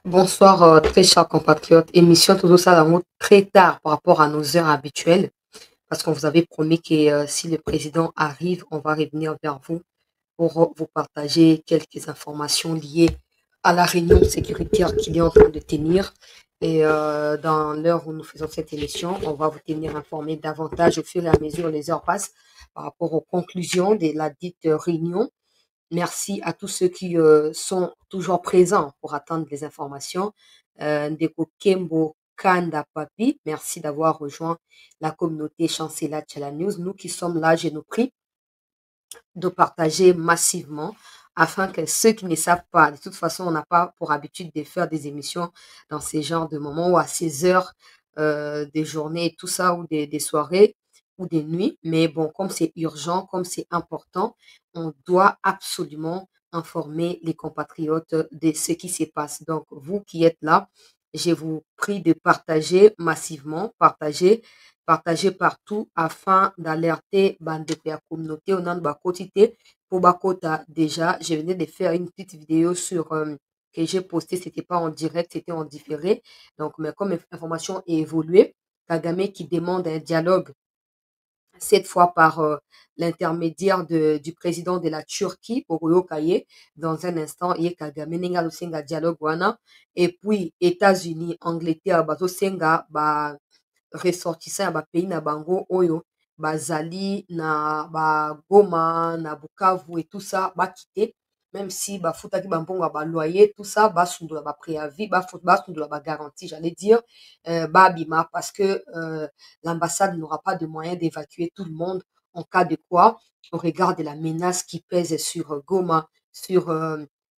Bonsoir, très chers compatriotes. Émission toujours ça dans très tard par rapport à nos heures habituelles, parce qu'on vous avait promis que si le président arrive, on va revenir vers vous pour vous partager quelques informations liées à la réunion sécuritaire qu'il est en train de tenir. Et dans l'heure où nous faisons cette émission, on va vous tenir informé davantage au fur et à mesure les heures passent par rapport aux conclusions de la dite réunion. Merci à tous ceux qui sont toujours présents pour attendre les informations. Ndeko Kembo Kanda Papi, merci d'avoir rejoint la communauté Chancela Tchala News. Nous qui sommes là, je nous prie de partager massivement afin que ceux qui ne savent pas, de toute façon, on n'a pas pour habitude de faire des émissions dans ces genres de moments ou à ces heures des journées et tout ça, ou des soirées ou des nuits. Mais bon, comme c'est urgent, comme c'est important, on doit absolument informer les compatriotes de ce qui se passe. Donc, vous qui êtes là, je vous prie de partager massivement, partager partout afin d'alerter la communauté au nom de Bakotité. Pour Bakota, déjà, je venais de faire une petite vidéo sur que j'ai posté, c'était pas en direct, c'était en différé. Donc, mais comme l'information est évoluée, Kagame qui demande un dialogue, cette fois par l'intermédiaire du président de la Turquie, Oroyo Kaye. Dans un instant, il y a Kagame Nenga Lusenga dialogue wana. Et puis, États-Unis, Angleterre, Bazo Senga, ressortissant ya bapays na bango oyo bazali na bagoma na bukavu et tout ça bakite, même si bafutaki bambongo ya baloyer tout ça, basundola bapréavis, basundola bagarantie, j'allais dire babima, parce que l'ambassade n'aura pas de moyens d'évacuer tout le monde en cas de quoi, au regard de la menace qui pèse sur Goma, sur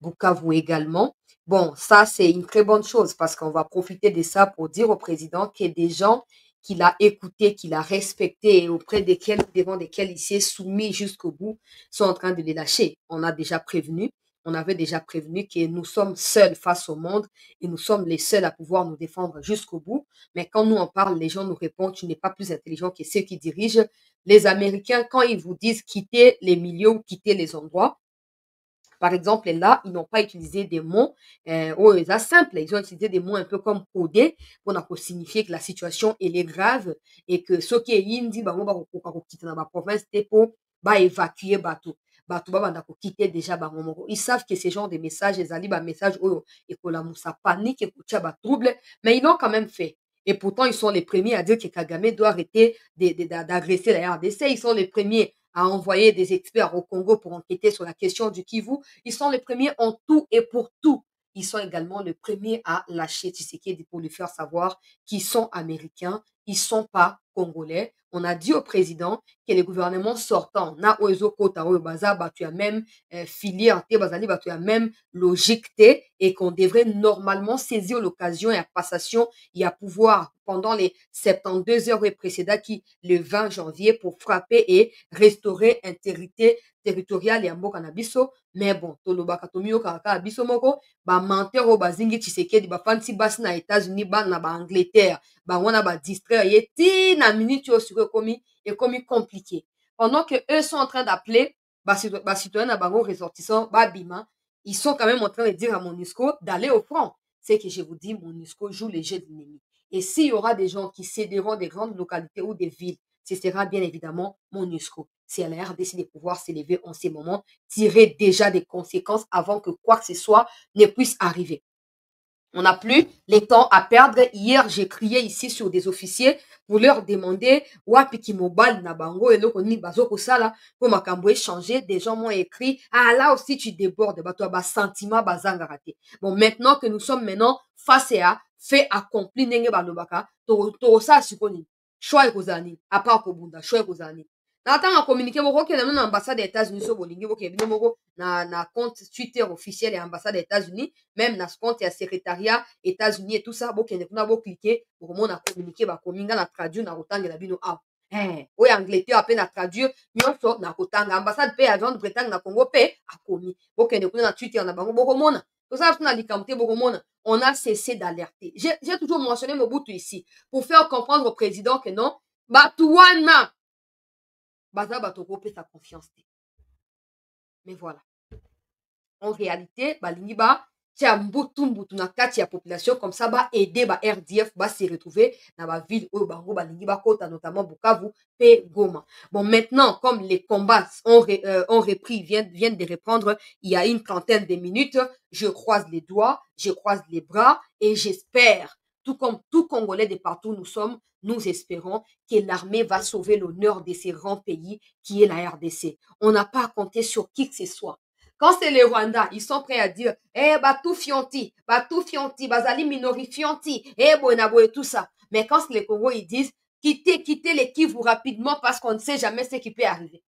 Bukavu également. Bon, ça, c'est une très bonne chose parce qu'on va profiter de ça pour dire au président qu'il y a des gens qu'il a écoutés, qu'il a respectés et auprès desquels, devant desquels il s'est soumis jusqu'au bout, sont en train de les lâcher. On a déjà prévenu, on avait déjà prévenu que nous sommes seuls face au monde et nous sommes les seuls à pouvoir nous défendre jusqu'au bout. Mais quand nous en parlons, les gens nous répondent, tu n'es pas plus intelligent que ceux qui dirigent. Les Américains, quand ils vous disent quitter les milieux ou quitter les endroits, par exemple, là, ils n'ont pas utilisé des mots simples. Ils ont utilisé des mots un peu comme codés pour signifier que la situation elle est grave et que ce qui est indi, quitter dans la province, c'est pour évacuer bateau. Bateau quitter déjà ils savent que ces genre de messages, les alibis, messages et que la moussa panique et que trouble, mais ils l'ont quand même fait. Et pourtant, ils sont les premiers à dire que Kagame doit arrêter d'agresser la RDC. Ils sont les premiers à envoyer des experts au Congo pour enquêter sur la question du Kivu. Ils sont les premiers en tout et pour tout. Ils sont également les premiers à lâcher Tshisekedi pour lui faire savoir qu'ils sont américains, ils ne sont pas congolais. On a dit au président que les gouvernements sortants, na oezo kota oyo baza batu ya même filière te, bazali batu ya même logique te, et qu'on devrait normalement saisir l'occasion et la passation, il y a pouvoir pendant les 72 heures précédentes qui le 20 janvier pour frapper et restaurer intégrité territoriale ya mboka na biso. Mais bon, tolobaka tomiyokaka kaka biso moko bamantere oyo bazingi Tshisekedi bafandisi basi na États-Unis, bana na baangleterre, bango wana badistraire ye ti na minute oyo sikoyo ekomi compliqué. Pendant que eux sont en train d'appeler bacitoyens na bango ressortissants babima, ils sont quand même en train de dire à MONUSCO d'aller au front. C'est que je vous dis, MONUSCO joue les jeux de l'ennemi. Et s'il y aura des gens qui céderont des grandes localités ou des villes, ce sera bien évidemment MONUSCO. C'est à la RDC de pouvoir s'élever en ces moments, tirer déjà des conséquences avant que quoi que ce soit ne puisse arriver. On n'a plus les temps à perdre. Hier, j'ai crié ici sur des officiers pour leur demander wapi kimobal na bango eloko ni bazoko sala pour makambo échanger. Des gens m'ont écrit ah là aussi tu débordes bato ba sentiment bazanga raté. Bon, maintenant que nous sommes face à fait accompli nenge balobaka to ça sikoni choix ekozani à part kobunda choix ekozani na tanga communiquer bokokende na ambassade des États-Unis so bolingi bokende moko na compte Twitter officiel ya ambassade des États-Unis, même na compte ya secrétariat États-Unis et tout ça bokende kuna bokliquer bokomona communiquer bakominga na traduire na kotangela bino awa oyo Angleterre ape na traduire nyonso na kotanga ambassade pe ya Grande-Bretagne na Congo pe akomi bokende kuna na Twitter na bango bokomona tosala tuna likambo te bokomona. On a cessé d'alerter. J'ai toujours mentionné Mobutu ici pour faire comprendre au président que non bato wana baza bato kopesa confiance te. Mais voilà. En réalité, balingi tia mbutu na kati ya population comme ça ba aider ba RDF ba se retrouver dans ba ville oyo bango balingi bakota notamment Bukavu pe Goma. Bon maintenant comme les combats ont repris viennent de reprendre il y a une trentaine de minutes, je croise les doigts, je croise les bras et j'espère tout comme tout Congolais de partout nous sommes, nous espérons que l'armée va sauver l'honneur de ces grands pays qui est la RDC. On n'a pas à compter sur qui que ce soit. Quand c'est le Rwanda, ils sont prêts à dire, eh, Batou Fionti, Bazali Minori Fionti, eh, Bonabo et tout ça. Mais quand c'est le Congo, ils disent, quittez les Kivu rapidement parce qu'on ne sait jamais ce qui peut arriver.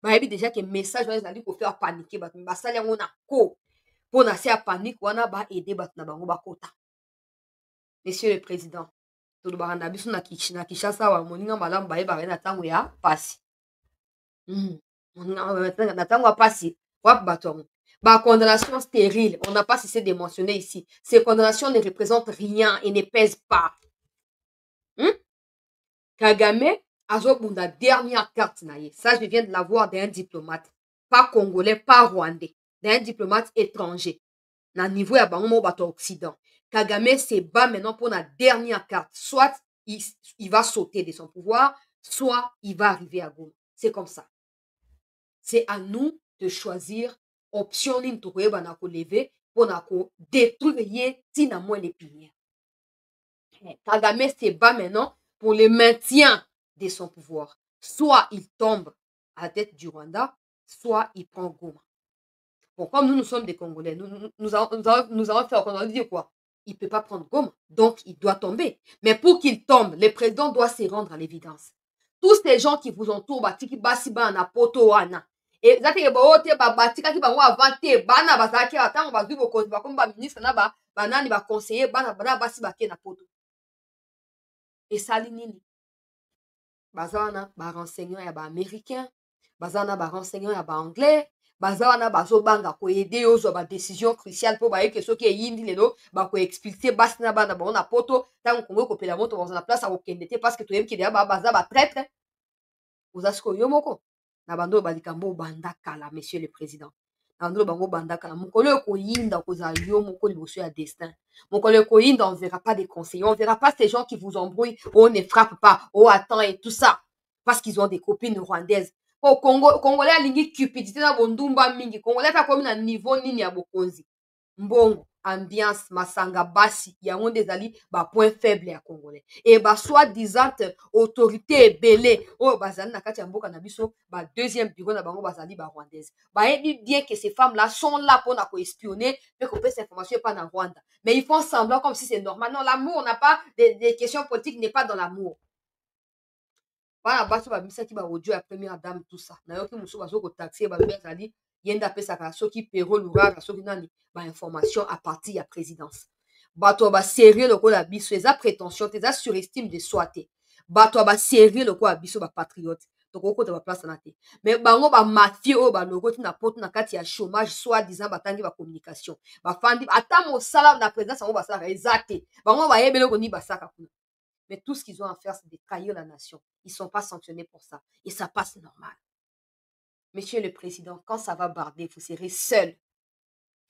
Bah, déjà que message, ils allaient pour faire paniquer, bah, ça, on a quoi? Pour nasser à panique, on a bah, aider, bah, kota. Monsieur le Président, tout le baranda, biso na Kinshasa, wa moninga malam ba eba na tango ya pasi. Na tango ya pasi. Condamnation stérile, on n'a pas cessé de mentionner ici. Ces condamnations ne représentent rien et ne pèsent pas. Kagame a la dernière carte. Ça, je viens de l'avoir d'un diplomate. Pas congolais, pas rwandais. D'un diplomate étranger. Na niveau ya bango bato occident. Kagame se bat maintenant pour la dernière carte. Soit il va sauter de son pouvoir, soit il va arriver à Goma. C'est comme ça. C'est à nous de choisir option ligne to koyeba na ko lever pour na ko détruire tina moins les piliers. Kagame se bat maintenant pour le maintien de son pouvoir. Soit il tombe à la tête du Rwanda, soit il prend Goma. Bon, comme nous sommes des Congolais, nous allons faire, on va dire quoi? Il ne peut pas prendre Goma, donc il doit tomber. Mais pour qu'il tombe, le président doit se rendre à l'évidence. Tous ces gens qui vous entourent, batiki basiba na poto wana. Et zate ke baote ba batika ki bango avante bana bazaki atango bazui bokonzi ba comme ba ministre na ba banani ba conseiller bana basiba ke na poto. Et sali nini? Bazana ba renseignant ya ba américain, bazana ba renseignant ya ba anglais. Bazana bazo banga ko aider ozo ba décision cruciale pour ba yeke soki yindi lelo ba ko expliquer basna bana ba na poto tango kongo ko pela moto na place a okendete parce que to yebiki ba baza ba traître. Ozasko yo moko na bando balikambo banda kala monsieur le président. Na bando bango banda kala mokolo ko yinda ko za yo moko liboso ya destin. Mokolo ko yinda on verra pas des conseillers, on verra pas ces gens qui vous embrouillent, on ne frappe pas, oh attends et tout ça parce qu'ils ont des copines rwandaises. Au Congo, Congolais alingi cupidité na bondumba mingi. Congolais ta comme na niveau nini ya bokonzi. Mbongo, ambiance, masanga basi, yango dezali ba point faible ya Congolais. Et ba soi-disant autorité belé, oh bazali na kati ya mboka na biso, ba deuxième bureau na bango bazali ba rwandaise. Ba yebi bien que ces femmes-là sont là pour na ko espionner, mais qu'on peut cette information pas dans Rwanda. Mais ils font semblant comme si c'est normal. Non, l'amour n'a pas des questions politiques n'est pas dans l'amour. Bana basi babimisa ki ba audio ya première dame tout ça. Na yoki musu bazo ko taxer ba bébé zali yenda pesa ka soki pero lura soki nani ba information à partir ya présidence. Bato ba sérieux loko la biso eza prétention eza surestime de soi te. Bato ba sérieux loko la biso ba patriote. Donc oko ta ba place na te. Mais bango ba mafie o ba logo ti na poto na kati ya chômage soit disant batangi ba communication. Ba fandi ata mo sala na présidence bango ba sala ezate. Bango ba yebele ko ni ba saka kuna. Mais tout ce qu'ils ont à faire, c'est de trahir la nation. Ils ne sont pas sanctionnés pour ça. Et ça passe normal. Monsieur le Président, quand ça va barder, vous serez seul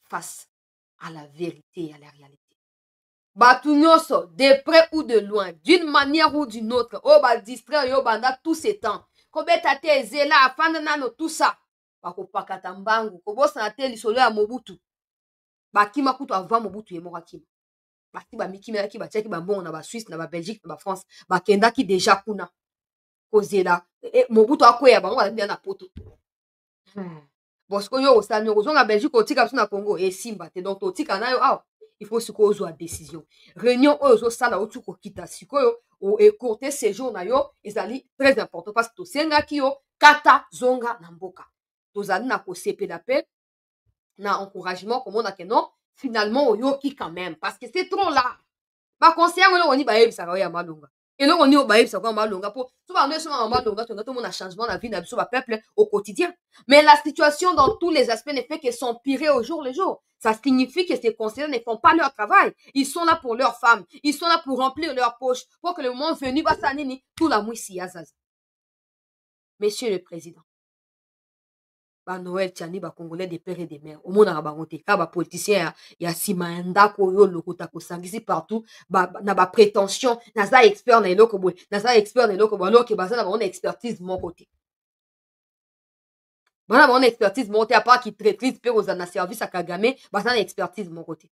face à la vérité et à la réalité. Batunyoso, de près ou de loin, d'une manière ou d'une autre, oh ba distraire yo banda tous ces temps. Kobeta te zela afanda nano tout ça. Bako pakata mbangu, kobosa na te lisolo ya Mobutu. Bakima kutu avant Mobutu ye morakima. Bati ba mikimela ki batiaki bambongo na ba Suisse na ba Belgique na ba France bakendaki déjà kuna kozela Mobutu akoya bango bazali na poto bosco yo osali ozonga Belgique otika biso na Congo esimba te donc totika na yo awa il faut sikoyo ozwa décision réunion oyo ozosala otu kokita sikoyo écourter séjour na yo ezali très important parce que tosengaki yo kata zonga na mboka tozali na kosepela mpe na encouragement komona ke non finalement oyoki quand même parce que c'est trop là ba conseiller ngo oni ba yebisa ka ya malonga eloko oni ba yebisa ka malonga po so ba ndo so malonga to mona changement na vie na biso ba peuple au quotidien mais la situation dans tous les aspects ne fait que s'empirer au jour le jour. Ça signifie que ces conseillers ne font pas leur travail. Ils sont là pour leurs femmes, ils sont là pour remplir leurs poches pour que le moment venu ba sanini tout la mouissi azaza. Monsieur le président, ba Noël Tchani ba Congolais des pères et des mères. Au monde na bango te ka ba politicien ya sima ndako yo lokota ko sangisi partout na ba prétention naza expert na eloko boy naza expert na eloko boy alors que baza na bango na expertise mon côté. Bana bango na expertise mon côté à part qui traîtrise pe aux na service à Kagame baza na expertise mon côté.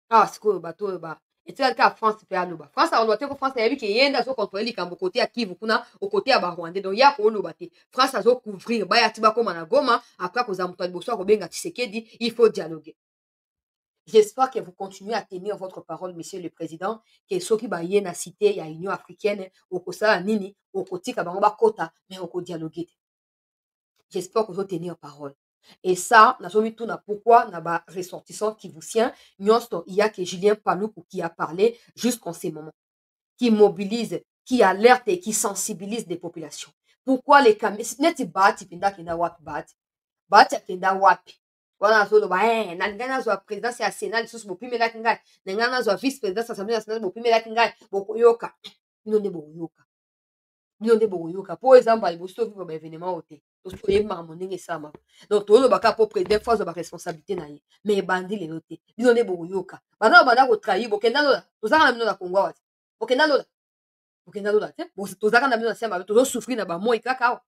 Ah sikoyo bato ba etikali kaka France mpe aloba France aloba te ko France ayebi ke ye nde azocontrole likambo kote ya Kivu kuna okote ya barwandais donc ya kooloba te France azocouvrir baya ti bakóma na Goma après akozala moto ya liboso akobenga Tshisekedi il faut dialoguer. J'espère que vous continuez à tenir votre parole, Monsieur le Président, que soki baye na cité ya Union africaine okosala nini okotika bango bakota mais okodialoguer te. J'espère que vous tenir parole. Et ça, nazomi tout na pourquoi na ba ressortissant kivousien, nyonso il y a que Julien Paluku qui a parlé jusqu'en ces moments, qui mobilise, qui alerte et qui sensibilise des populations. Pourquoi les caméras neti bati pinda kenda wapi bati kenda wapi wana zolo ba na ngana zo président ya Sénat lisusu bopimela kingai na ngana zo vice président ya Assemblée nationale bopimela kingai bokoyoka bino nde bokoyoka po ezamba liboso vivre ba événement ote toyebaka mondenge esalama donc toyolobaka po président fois ba responsabilité na ye mais ebandi lelo te bino nde bokoyoka banda kotrahir bokenda lola tozaka na bino na Congo wati bokenda lola te tozaka na bino na nsima tozosouffrir na bamoi kaka awa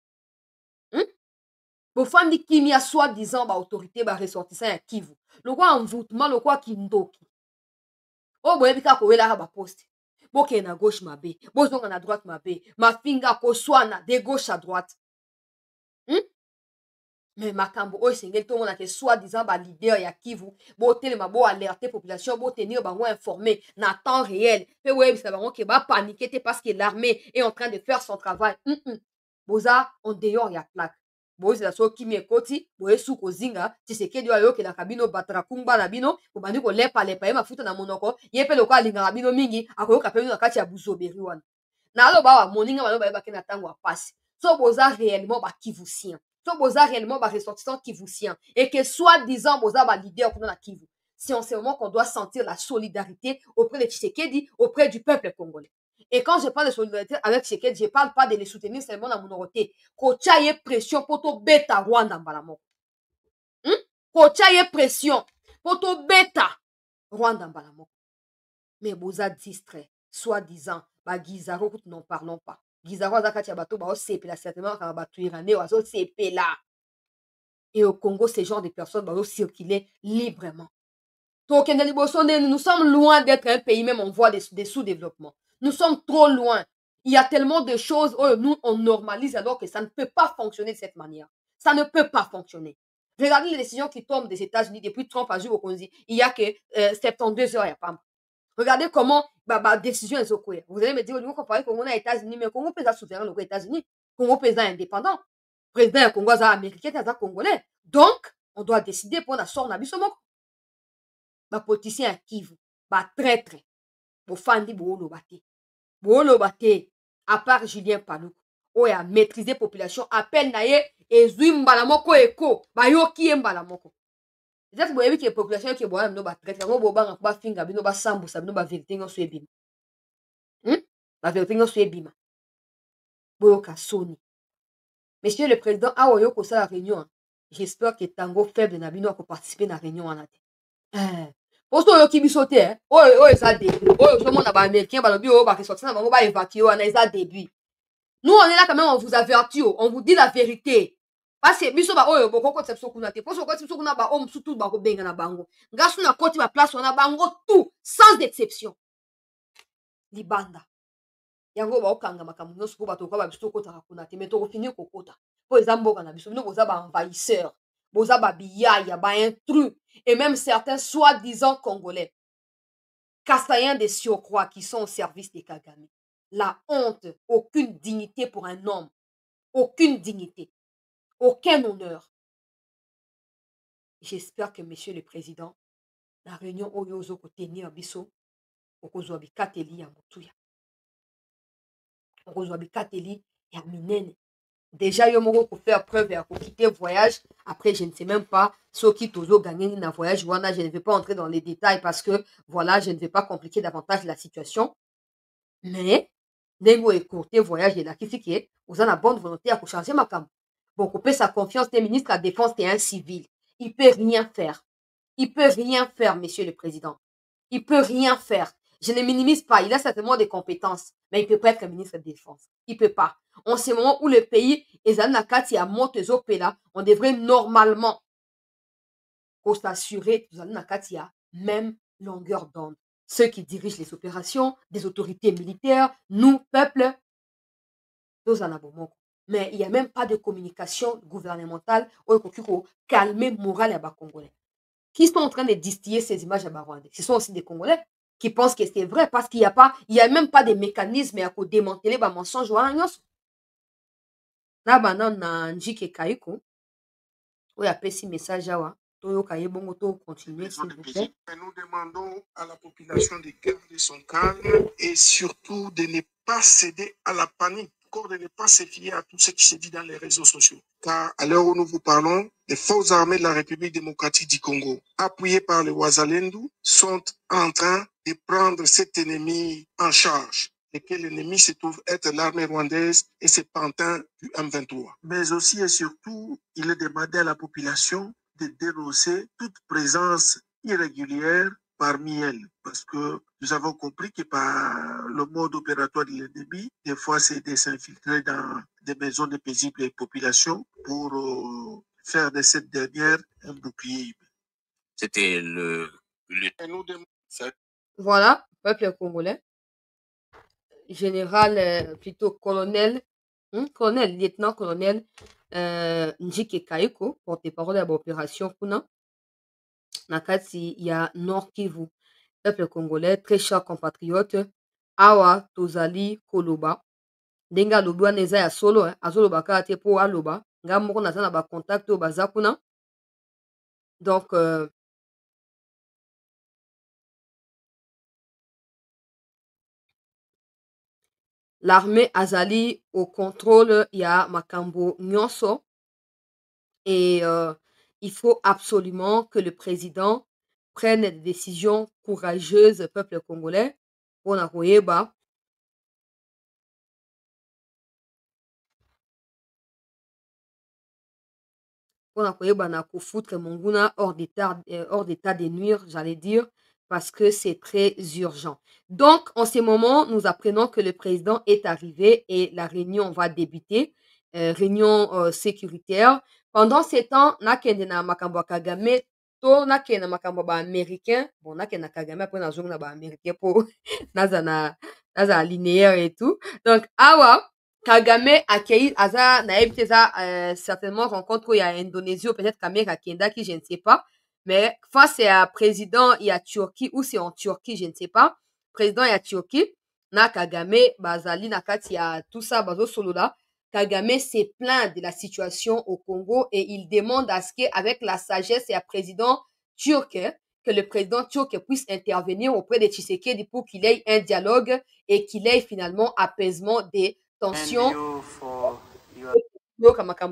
bofandi kimia soi-disant baautorité baressortissant ya Kivu lokwa envoûtement lokwa kindoki oyo boyebi kaka kowelaka baposte bokende na gauche mabe bozonga na droite mabe mafinga koswana de gauche à droite mais makambo oyo esengeli tomona ke soi-disant balider ya Kivu botelema boalerte population botenir bango informé na temps réel mpe boyebisa bango ke bapanike te parce que l'armée est en train de faire son travail boza en dehors ya plaque bozela so kimi ekoti boyesu kozinga Tshisekedi oyo ayokelaka bino batara kumba na bino bobandi kolepalepa ye mafuta na monoko ye mpe lokola alingaka bino mingi akoyoka mpe bino na kati ya buzoberi wana naloba awa moninga baloba yebaki na ntango ya pasi so boza réellement bakivusien so boza réellement ressortissant kivousien et que soi-disant boza leader kuna na Kivu c'est en ce moment qu'on doit sentir la solidarité auprès de Tshisekedi, auprès du peuple congolais. Et quand je parle de solidarité avec Tshisekedi, je ne parle pas de les soutenir seulement dans mon côté. Kocha y pression pour to beta Rwanda mbalamo. Kocha y pression pour to beta Rwanda mbalamo. Mais boza distrait, soi-disant, ba Gizaro, n'en parlons pas. Gizaro azakati ya bato ba osepela certainement quand bato iranais ozo sepela. Et au Congo, ce genre de personnes vont circuler librement. Donc, nous sommes loin d'être un pays même en voie de sous-développement. Nous sommes trop loin. Il y a tellement de choses où nous, on normalise alors que ça ne peut pas fonctionner de cette manière. Ça ne peut pas fonctionner. Regardez les décisions qui tombent des États-Unis depuis Trump a joué au Congo. Il n'y a que 72 heures, il n'y a pas. Regardez comment la décision est au Vous allez me dire, vous comparez Congo aux États-Unis, mais Congo peut être souverain aux États-Unis. Congo peut être indépendant. Président du Congo est américain, est congolais. Donc, on doit décider pour la sorte d'abissement. Les politiciens à Kivu, les traîtres, les fandi boolobate, à part Julien Paluku, où a maîtrisé la population, appelle naye, et zui mbalamoko eko, bayoki ye mbalamoko. C'est-à-dire que vous avez vu que la population qui est bonne, nous traître, nous bobang, ba finga, nous ba sambu, nous ba vérité, nous soit bima. La vérité, nous soit bima. Boyoka soni. Monsieur le Président, a oyo ko la réunion. J'espère que Tango faible na bino ko participer na réunion en ate. Posto oyo kibisote oyo eza début. Oyo so mona ba américain ba lobi oyo ba ressortir na bango ba évacuer wana eza début. Nous on est là quand même, on vous avertit, on vous dit la vérité. Parce que biso ba oyo boko ko tsepso kuna te. Posto ko tsepso kuna ba om surtout ba ko benga na bango. Ngasu na koti ba place wana bango tout sans exception. Libanda. Yango ba okanga makambo nyonso po bato ko ba biso kotaka kuna te mais to ko finir kokota po eza mboka na biso bino boza ba envahisseur boza ba biyaya ba intrus et même certains soi-disant congolais Kassaïens de surcroît qui sont au service des Kagame. La honte, aucune dignité pour un homme, aucune dignité, aucun honneur. J'espère que monsieur le président la réunion oyozo ko tenir biso okozwa bikateli ya motuya. Déjà, il y a faire preuve à quitter le voyage. Après, je ne sais même pas ceux qui toujours gagné un voyage. Voilà, je ne vais pas entrer dans les détails parce que voilà, je ne vais pas compliquer davantage la situation. Mais Ndenge écourté voyage là qui est vous avez la bonne volonté à changer ma cam. Bon, couper sa confiance des ministres de la Défense et un civil. Il peut rien faire. Il peut rien faire, monsieur le président. Il peut rien faire. Je ne minimise pas. Il a certainement des compétences, mais il peut pas être ministre de la Défense. Il peut pas. En ce moment où le pays est à là, on devrait normalement s'assurer que nous avons même longueur d'onde. Ceux qui dirigent les opérations, des autorités militaires, nous, peuple, nous en avons. Mais il n'y a même pas de communication gouvernementale pour calmer le moral des Congolais. Qui sont en train de distiller ces images à Barwandais. Ce sont aussi des Congolais qui pensent que c'est vrai parce qu'il n'y a même pas de mécanisme pour démanteler les mensonges. Là, na Njike Kaiko, où il y a un message à continuer, s'il vous plaît. Nous demandons à la population de garder son calme et surtout de ne pas céder à la panique, encore de ne pas se fier à tout ce qui se dit dans les réseaux sociaux. Car à l'heure où nous vous parlons, les forces armées de la République démocratique du Congo, appuyées par les Ouazalendou, sont en train de prendre cet ennemi en charge. Et que l'ennemi se trouve être l'armée rwandaise et ses pantins du M23. Mais aussi et surtout, il est demandé à la population de dénoncer toute présence irrégulière parmi elles. Parce que nous avons compris que par le mode opératoire de l'ennemi, des fois c'est de s'infiltrer dans des maisons de paisibles populations pour faire de cette dernière un bouclier. C'était Voilà, peuple congolais. Général, plutôt colonel, lieutenant-colonel Njike Kaiko, porte-parole de l'opération Kuna. Nakati, il y a Nord Kivu. Peuple congolais, très chers compatriotes, Awa Tozali Koloba. Denga alobi wana eza ya solo, azoloba kaka te po aloba. Nga moko naza na ba contact oyo baza kuna. Donc, l'armée azali au contrôle ya makambo nyonso et il faut absolument que le président prenne des décisions courageuses peuple congolais mpona koyeba na kofoutre monguna hors d'état de nuire, j'allais dire, parce que c'est très urgent. Donc, en ce moment, nous apprenons que le président est arrivé et la réunion va débuter, réunion sécuritaire. Pendant ce temps, nakende na makambo ya Kagame to nakende na makambo ba américain, bon nakende na Kagame après nazonga na ba américain po naza linéaire et tout. Donc, awa Kagame accueilli aza nayebi te eza certainement rencontre oyo ya Indonésie ou peut-être Kamera akendaki, je ne sais pas. Mais face à président ya Turquie ou c'est en Turquie, je ne sais pas. Président ya Turquie na Kagame bazali na kati ya tout ça bazosolola. Kagame s'est plaint de la situation au Congo et il demande à ce qu'avec la sagesse et à président turc, que le président turc puisse intervenir auprès de Tshisekedi pour qu'il ait un dialogue et qu'il ait finalement apaisement des tensions.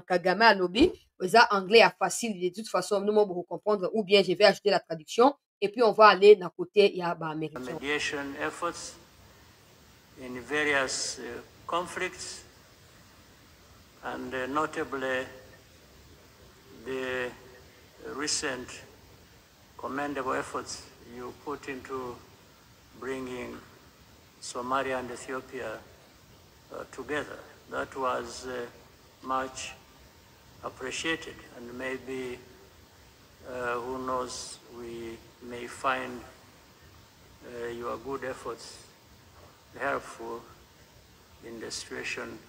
Kagame alobi, eza anglais à facile, de toute façon, nous vous comprendre, ou bien je vais ajouter la traduction, et puis on va aller d'un côté, il y a américain. Mediation efforts in various conflicts, and notably the recent commendable efforts you put into bringing Somalia and Ethiopia together. That was much appreciated, and maybe, who knows, we may find your good efforts helpful in the situation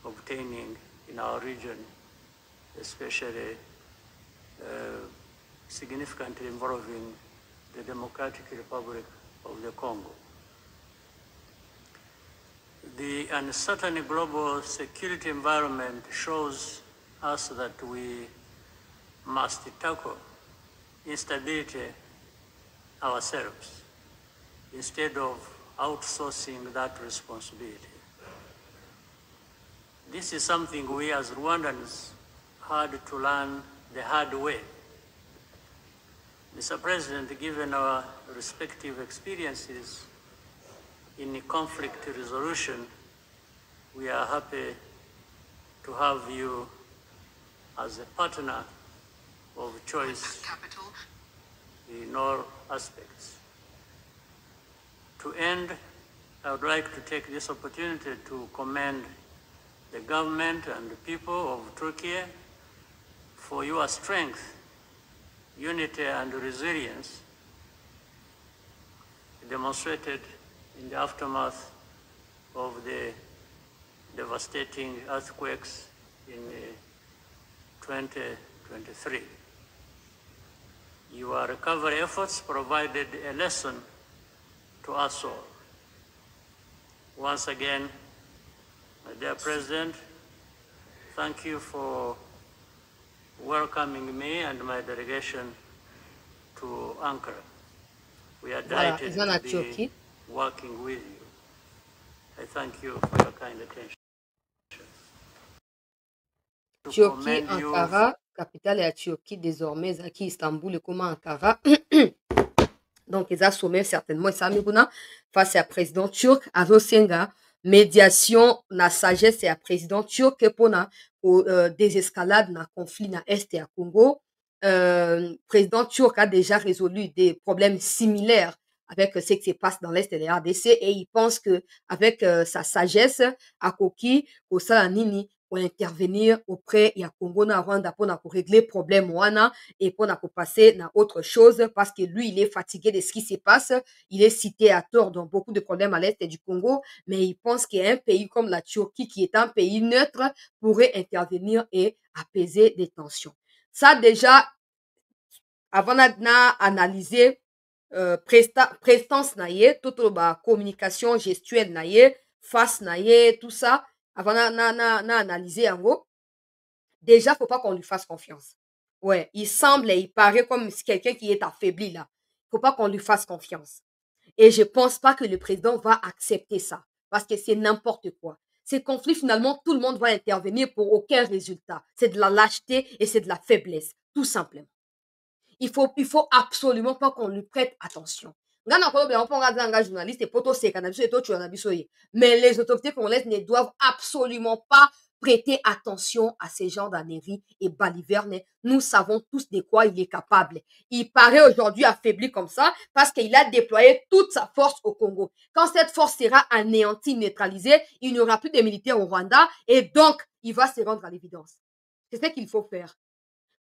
obtaining in our region, especially significantly involving the Democratic Republic of the Congo. The uncertain global security environment shows us that we must tackle instability ourselves instead of outsourcing that responsibility. This is something we as Rwandans had to learn the hard way. Mr. President, given our respective experiences in conflict resolution, we are happy to have you as a partner of choice in all aspects. To end, I would like to take this opportunity to commend the government and the people of Turkey for your strength, unity, and resilience demonstrated in the aftermath of the devastating earthquakes in 2023. Your recovery efforts provided a lesson to us all. Once again, my dear President, thank you for welcoming me and my delegation to Ankara. We are Voilà, delighted ils en ont to be Turquie. working with you. I thank you for your kind attention. To Turquie, commend you Ankara, capitale ya Turquie désormais, ezalaki Istanbul et comment Ankara. Donc, ils ont sommé certainement, ça face à président turc, Azosenga, médiation, na sagesse et à président turc pour na désescalade na conflit na Est et à Congo. Président turc a déjà résolu des problèmes similaires avec ce qui se passe dans l'Est de la RDC et il pense que avec sa sagesse, Akoki, Osalanini, pour intervenir auprès de Congo na Rwanda pour régler le problème wana et pour passer à autre chose parce que lui, il est fatigué de ce qui se passe. Il est cité à tort dans beaucoup de problèmes à l'Est du Congo, mais il pense qu'un pays comme la Turquie, qui est un pays neutre, pourrait intervenir et apaiser les tensions. Ça, déjà, avant d'analyser prestance naie, toute la communication gestuelle naie, face naie, tout ça, avant d'analyser en gros, déjà, faut pas qu'on lui fasse confiance. Ouais, il semble et il paraît comme quelqu'un qui est affaibli là. Faut pas qu'on lui fasse confiance. Et je pense pas que le président va accepter ça. Parce que c'est n'importe quoi. Ces conflits, finalement, tout le monde va intervenir pour aucun résultat. C'est de la lâcheté et c'est de la faiblesse. Tout simplement. Il faut absolument pas qu'on lui prête attention. Mais les autorités congolaises ne doivent absolument pas prêter attention à ces genres d'âneries et balivernes. Nous savons tous de quoi il est capable. Il paraît aujourd'hui affaibli comme ça parce qu'il a déployé toute sa force au Congo. Quand cette force sera anéantie, neutralisée, il n'y aura plus de militaires au Rwanda et donc il va se rendre à l'évidence. C'est ce qu'il faut faire.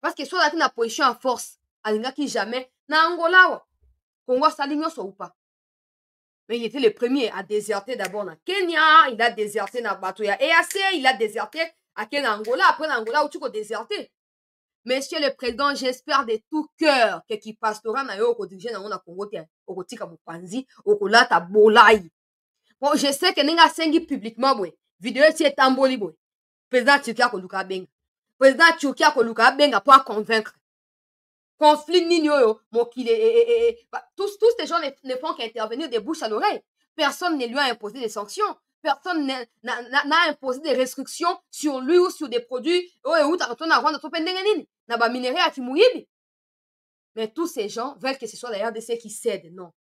Parce que soit la position à force, alingaki jamais, na Angola, Congo Saligno ou pas. Mais il était le premier à déserter d'abord dans Kenya, il a déserté dans Batoya EAC, il a déserté à Angola, après l'Angola où tu peux déserter. Monsieur le Président, j'espère de tout cœur que qui pastora na yo ko dirige na on Congo te o tika mopanzi o ko lata bolai. Bon, je sais que ninga sengi publiquement boy. Vidéo ti etamboli boy. Président Turquia ko luka benga. Président Turquia ko luka benga pour convaincre. Conflit nino tous ces gens ne font qu'intervenir de bouche à l'oreille. Personne ne lui a imposé des sanctions. Personne n'a imposé des restrictions sur lui ou sur des produits. Mais tous ces gens veulent que ce soit la RDC qui cède. Non.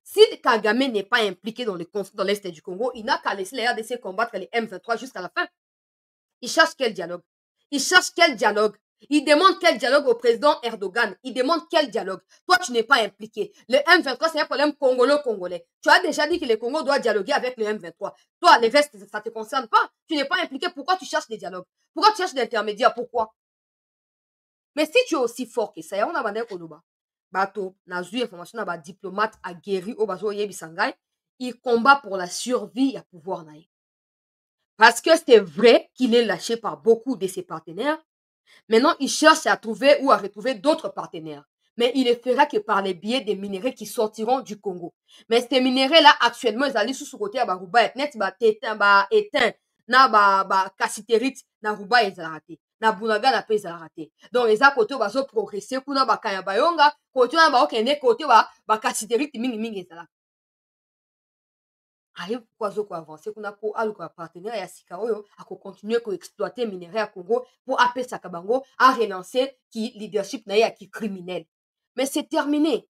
Si Kagame n'est pas impliqué dans le conflit dans l'Est du Congo, il n'a qu'à laisser la RDC combattre les M23 jusqu'à la fin. Il cherche quel dialogue? Il cherche quel dialogue? Il demande quel dialogue au président Erdogan. Il demande quel dialogue. Toi, tu n'es pas impliqué. Le M23, c'est un problème congolo-congolais. Tu as déjà dit que le Congo doit dialoguer avec le M23. Toi, le reste, ça ne te concerne pas. Tu n'es pas impliqué. Pourquoi tu cherches des dialogues? Pourquoi tu cherches des intermédiaires? Pourquoi? Mais si tu es aussi fort que ça, on a bandé Koloba. Bato, nazu information na diplomate aguerri au bazo yebi sangay. Il combat pour la survie et pouvoir naï. Parce que c'est vrai qu'il est lâché par beaucoup de ses partenaires. Maintenant, il cherche à trouver ou à retrouver d'autres partenaires. Mais il ne fera que par les biais des minéraux qui sortiront du Congo. Mais ces minéraux-là, actuellement, ils allaient sous ce côté à Barouba, net, éteint, na cassitérite, na Rouba, ils ont raté. Na Bunaga, na ils ont raté. Donc, les à côté, ils ont progressé, kuna bakaya bayonga, côté, na ba okene, côté, ba cassitérite, mingi, ils ont raté. Arrive pourquoi zo ko avancer kuna ko alu ko partenaire ya sika oyo ako continuer ko exploiter minerai à Congo pour apesa kabango à relancer qui leadership na ya qui criminel. Mais c'est terminé.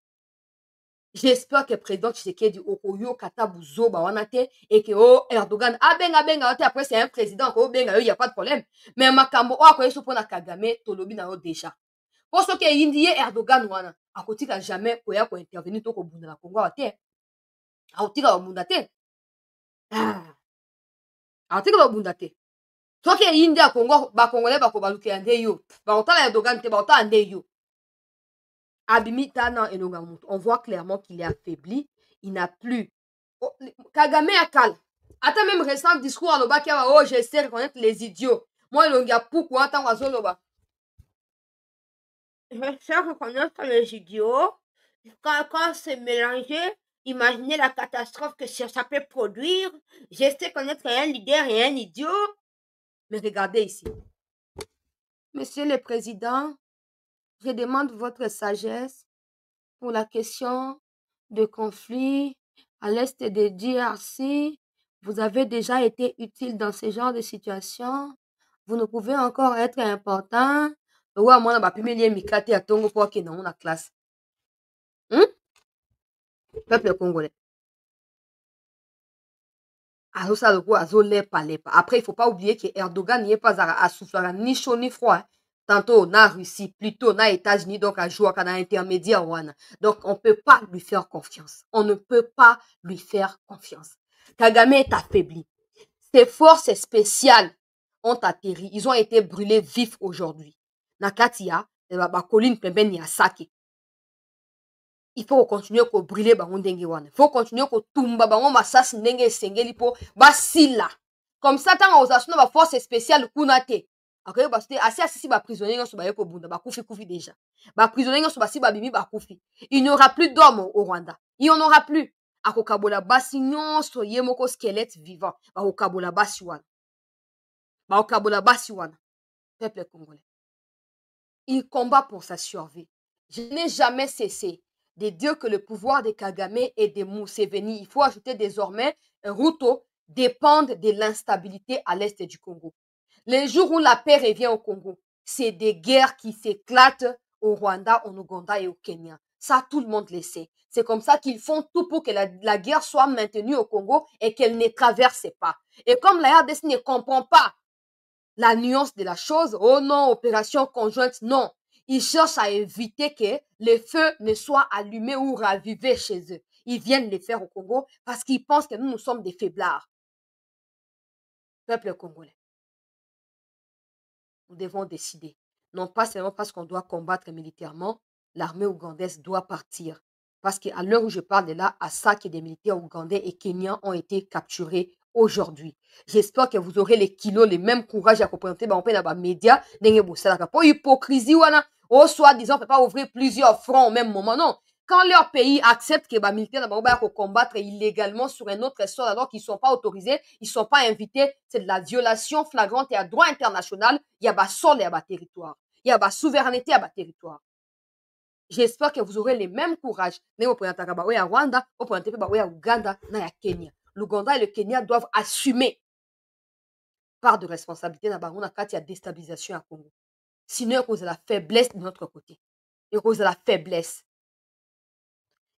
J'espère que le président Tshisekedi Okoyo Katabuzo Bawanate et que oh Erdogan benga après c'est un président ko benga il y a pas de problème mais makambo o akoye so pona Kagame tolobi na yo déjà parce que indie Erdogan wana akotika jamais koya ko intervenir to ko bunda na Congo te akotika ko bunda te akotika ko bunda te to ke indie a Congo ba congolais ba ko baluki ande yo ba otala Erdogan te ba otala ande yo. On voit clairement qu'il est affaibli. Il n'a plus. Kagame a calme. Attends, même récent discours à l'Oba qui a oh, j'essaie de reconnaître les idiots. Moi, il y a pourquoi attends, à Zoloba. J'essaie de reconnaître les idiots. Quand c'est mélangé, imaginez la catastrophe que ça peut produire. J'essaie de reconnaître un leader et un idiot. Mais regardez ici. Monsieur le Président, je demande votre sagesse pour la question de conflit à l'est de DRC. Vous avez déjà été utile dans ce genre de situation. Vous ne pouvez encore être important. Ouais, moi, je vais mikate à Tongo pour qu'il y ait la classe. Peuple congolais. Après, il ne faut pas oublier que Erdogan n'est pas à souffler ni chaud ni froid. Tantôt, na Russie, plutôt, na États-Unis, donc à jouer à intermédiaire. Donc, on ne peut pas lui faire confiance. On ne peut pas lui faire confiance. Kagame est affaibli. Ses forces spéciales ont atterri. Ils ont été brûlés vifs aujourd'hui. Nakatia, colline pemben ya sake. Il faut continuer à brûler bango ndenge wana. Il faut continuer à tumba bango masasi ndenge sengeli po basila. Comme ça tant aux asuna ba force spéciale kunate. Akayo basite asi ba prisonniers nyoso ba yeko bunda ba kufi déjà. Ba prisonniers nyoso basi ba bimi ba kufi. Il n'y aura plus d'hommes au Rwanda. Il n'y en aura plus. Akokabola basi nyonso yemoko squelette vivant. Ba okabola basi wana. Ba okabola basi wana. Peuple congolais. Il combat pour sa survie. Je n'ai jamais cessé de dire que le pouvoir de Kagame et de Museveni, il faut ajouter désormais Ruto, dépendent de l'instabilité à l'est du Congo. Les jours où la paix revient au Congo, c'est des guerres qui s'éclatent au Rwanda, au Ouganda et au Kenya. Ça, tout le monde le sait. C'est comme ça qu'ils font tout pour que la guerre soit maintenue au Congo et qu'elle ne traverse pas. Et comme la RDC ne comprend pas la nuance de la chose, oh non, opération conjointe, non. Ils cherchent à éviter que le feu ne soit allumé ou ravivé chez eux. Ils viennent le faire au Congo parce qu'ils pensent que nous sommes des faiblards. Peuple congolais, nous devons décider. Non pas seulement parce qu'on doit combattre militairement, l'armée ougandaise doit partir. Parce qu'à l'heure où je parle de là, Assaki et des militaires ougandais et kenyans ont été capturés aujourd'hui. J'espère que vous aurez les kilos, les mêmes courage à représenter dans les médias. Pour hypocrisie, ou soi-disant, on ne peut pas ouvrir plusieurs fronts au même moment. Non. Quand leur pays accepte que les militaires vont combattre illégalement sur un autre sol alors qu'ils ne sont pas autorisés, ils ne sont pas invités, c'est de la violation flagrante et à droit international. Il y a des sol et il y a des territoire. Il y a des souveraineté et des territoire. J'espère que vous aurez le même courage. À Rwanda, à Uganda, à Kenya. L'Ouganda et le Kenya doivent assumer part de responsabilité dans la déstabilisation à Congo. Sinon, à cause de la faiblesse de notre côté. À cause de la faiblesse.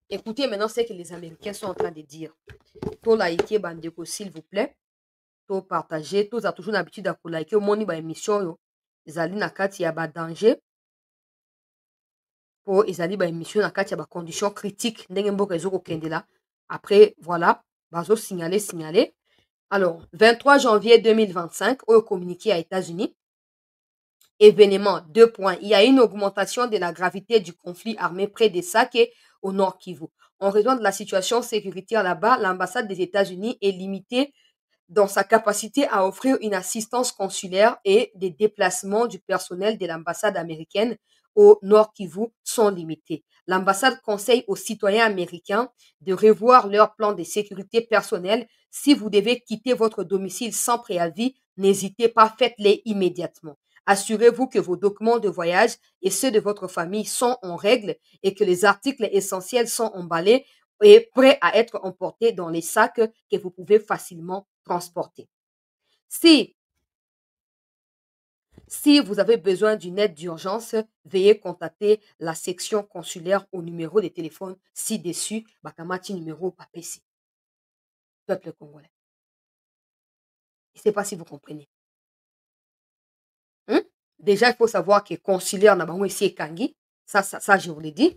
Écoutez maintenant ce que les Américains sont en train de dire. To liker bandeko s'il vous plaît. To partager. To a toujours l'habitude de liker. Au moins, il y a une émission. Ils allaient na kati ya ba danger. Pour ezali ba émission na kati ya ba conditions critiques ndenge mboka ezoko kende là. Après voilà, bazo signaler. Alors, 23 janvier 2025 au communiqué à États-Unis. Événement 2 points. Il y a une augmentation de la gravité du conflit armé près des Sake au nord Kivu. En raison de la situation sécuritaire là-bas, l'ambassade des États-Unis est limitée dans sa capacité à offrir une assistance consulaire et des déplacements du personnel de l'ambassade américaine au Nord Kivu sont limités. L'ambassade conseille aux citoyens américains de revoir leur plan de sécurité personnelle. Si vous devez quitter votre domicile sans préavis, n'hésitez pas, faites-les immédiatement. Assurez-vous que vos documents de voyage et ceux de votre famille sont en règle et que les articles essentiels sont emballés et prêts à être emportés dans les sacs que vous pouvez facilement transporter. Si Si vous avez besoin d'une aide d'urgence, veuillez contacter la section consulaire au numéro de téléphone ci-dessus. Bakamati numéro papesi. Peuple congolais. Je ne sais pas si vous comprenez. Déjà, il faut savoir que consulaire n'a pas ici Kangi. Ça, je vous l'ai dit.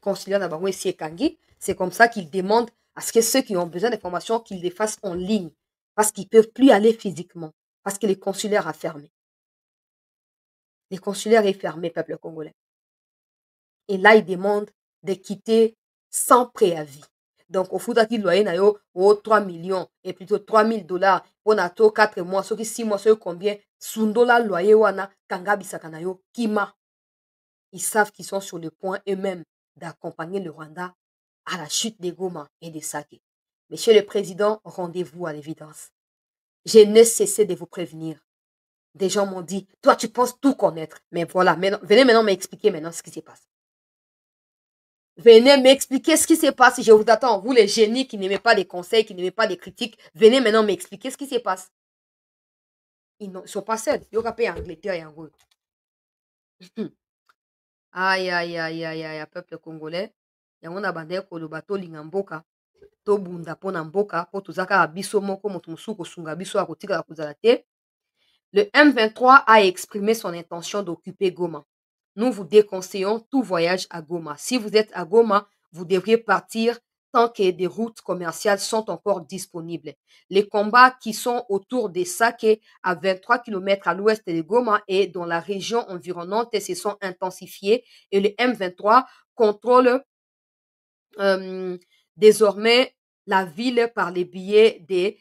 Consulaire n'a pas ici Kangi. C'est comme ça qu'ils demandent à ce que ceux qui ont besoin d'informations, qu'ils les fassent en ligne. Parce qu'ils ne peuvent plus aller physiquement. Parce que les consulaires a fermé. Les consulaires est fermé, peuple congolais. Et là, ils demandent de quitter sans préavis. Donc, au fout qu'il loyer, 3 millions et plutôt 3 000 $. Pour 4 mois, ceux qui 6 mois, ceux combien, sundola loyer wana, kangabi sakanayo, kima. Ils savent qu'ils sont sur le point eux-mêmes d'accompagner le Rwanda à la chute des Goma et des Saké. Monsieur le Président, rendez-vous à l'évidence. Je n'ai cessé de vous prévenir. Des gens m'ont dit, toi, tu penses tout connaître. Mais voilà, venez maintenant m'expliquer maintenant ce qui se passe. Venez m'expliquer ce qui se passe. Je vous attends. Vous, les génies qui n'aimez pas les conseils, qui n'aimez pas les critiques, venez maintenant m'expliquer ce qui se passe. Ils ne sont pas seuls. Ils ont capé Angleterre et Angola. Aïe, aïe, aïe, aïe, aïe, peuple congolais. Yango na bande ko lo bato linga mboka. To bunda pona mboka. Po tozaka abiso moko moto musu ko sunga biso akotika la kuzala te. Le M23 a exprimé son intention d'occuper Goma. Nous vous déconseillons tout voyage à Goma. Si vous êtes à Goma, vous devriez partir tant que des routes commerciales sont encore disponibles. Les combats qui sont autour des Saké, à 23 km à l'ouest de Goma et dans la région environnante, se sont intensifiés et le M23 contrôle désormais la ville par les billets de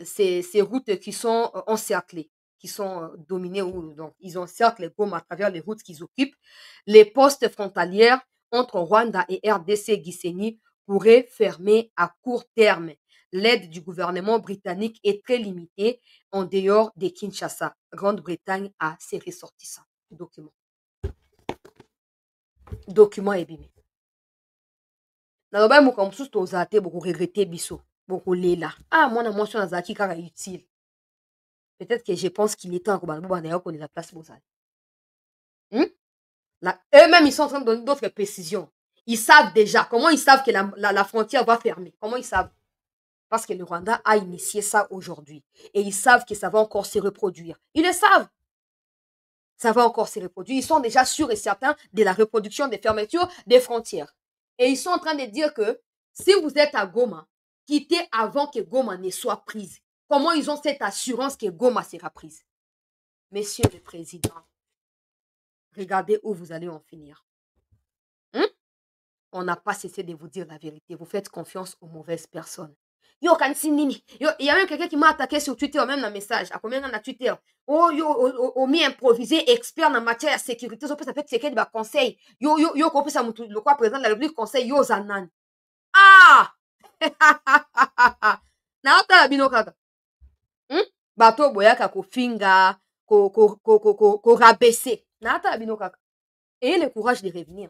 ces routes qui sont encerclées, qui sont dominés, donc ils encerclent Goma à travers les routes qu'ils occupent. Les postes frontalières entre Rwanda et RDC Gisenyi pourraient fermer à court terme. L'aide du gouvernement britannique est très limitée en dehors de Kinshasa. Grande-Bretagne a ses ressortissants. Document ébimé. Naloba moka mosusu tozala te bokoregrete biso bokolela mwana mwasi oyo azalaki kaka utile. Peut-être que je pense qu'il est temps que bana yo connaît la place bozali. Eux-mêmes, ils sont en train de donner d'autres précisions. Ils savent déjà. Comment ils savent que la frontière va fermer? Comment ils savent? Parce que le Rwanda a initié ça aujourd'hui. Et ils savent que ça va encore se reproduire. Ils le savent. Ça va encore se reproduire. Ils sont déjà sûrs et certains de la reproduction des fermetures des frontières. Et ils sont en train de dire que si vous êtes à Goma, quittez avant que Goma ne soit prise. Comment ils ont cette assurance que Goma sera prise? Monsieur le Président, regardez où vous allez en finir. On n'a pas cessé de vous dire la vérité. Vous faites confiance aux mauvaises personnes. Il y a même quelqu'un qui m'a attaqué sur Twitter, même dans le message. À combien on a Twitter? On m'a improvisé expert en matière de sécurité. Ça fait que des conseils. Le quoi président de la République conseil yo zanan. Na ota bino kaka. Bato boyaka ko finga, ko rabaisser. Na ota bino kaka. Ayez le courage de revenir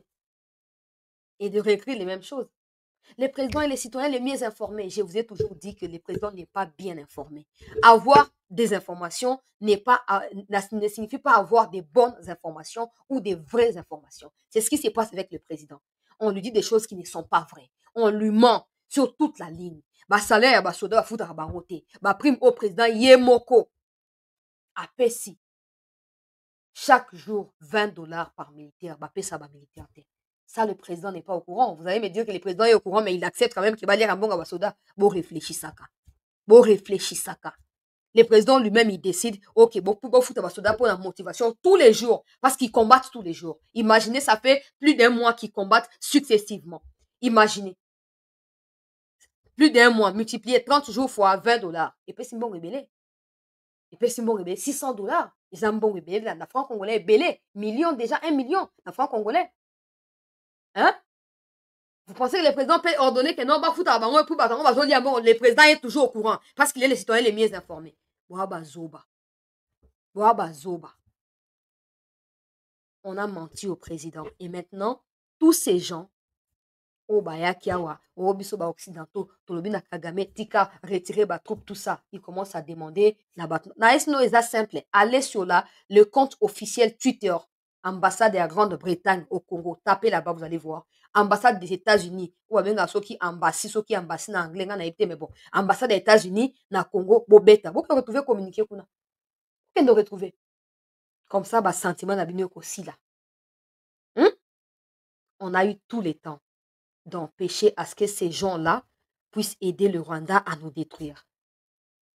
et de réécrire les mêmes choses. Les présidents et les citoyens les mieux informés. Je vous ai toujours dit que les présidents n'est pas bien informés. Avoir des informations ne signifie pas avoir des bonnes informations ou des vraies informations. C'est ce qui se passe avec le président. On lui dit des choses qui ne sont pas vraies. On lui ment sur toute la ligne. Salaire, soda, foutre à prime au président, yemoko. À Pessi. Chaque jour, 20 $ par militaire. Ça, militaire. Ça, le président n'est pas au courant. Vous allez me dire que le président est au courant, mais il accepte quand même qu'il va lire un bon Gabasoda. Bon, réfléchissez. Le président lui-même, il décide, ok, bon, pour foutre Gabasoda pour la motivation tous les jours, parce qu'ils combattent tous les jours. Imaginez, ça fait plus d'1 mois qu'ils combattent successivement. Imaginez. Plus d'1 mois, multiplié 30 jours fois 20 $. Et puis, c'est bon rebelle. 600 $. Ils ont bon rebelle. La franc congolais est belé. Millions déjà, 1 million. La franc congolais. Vous pensez que le président peut ordonner que non, le président est toujours au courant parce qu'il est les citoyens les mieux informés. On a menti au président. Et maintenant, tous ces gens O bayaki awa, o biso ba occidentaux, tolobi na Kagame, tika, retirer ba troupe, tout ça. Il commence à demander na bat. Na esno eza simple. Allez sur le compte officiel Twitter, ambassade de la Grande-Bretagne au Congo. Tapez là-bas, vous allez voir. Ambassade des États-Unis. Ou bien soki ambassade na anglais, na été, mais bon. Ambassade des États-Unis, na Congo, bobeta. Vous pouvez retrouver communiquer kuna. Vous pouvez nous retrouver. Comme ça, bah, sentiment na bino aussi là. On a eu tout le temps d'empêcher à ce que ces gens-là puissent aider le Rwanda à nous détruire.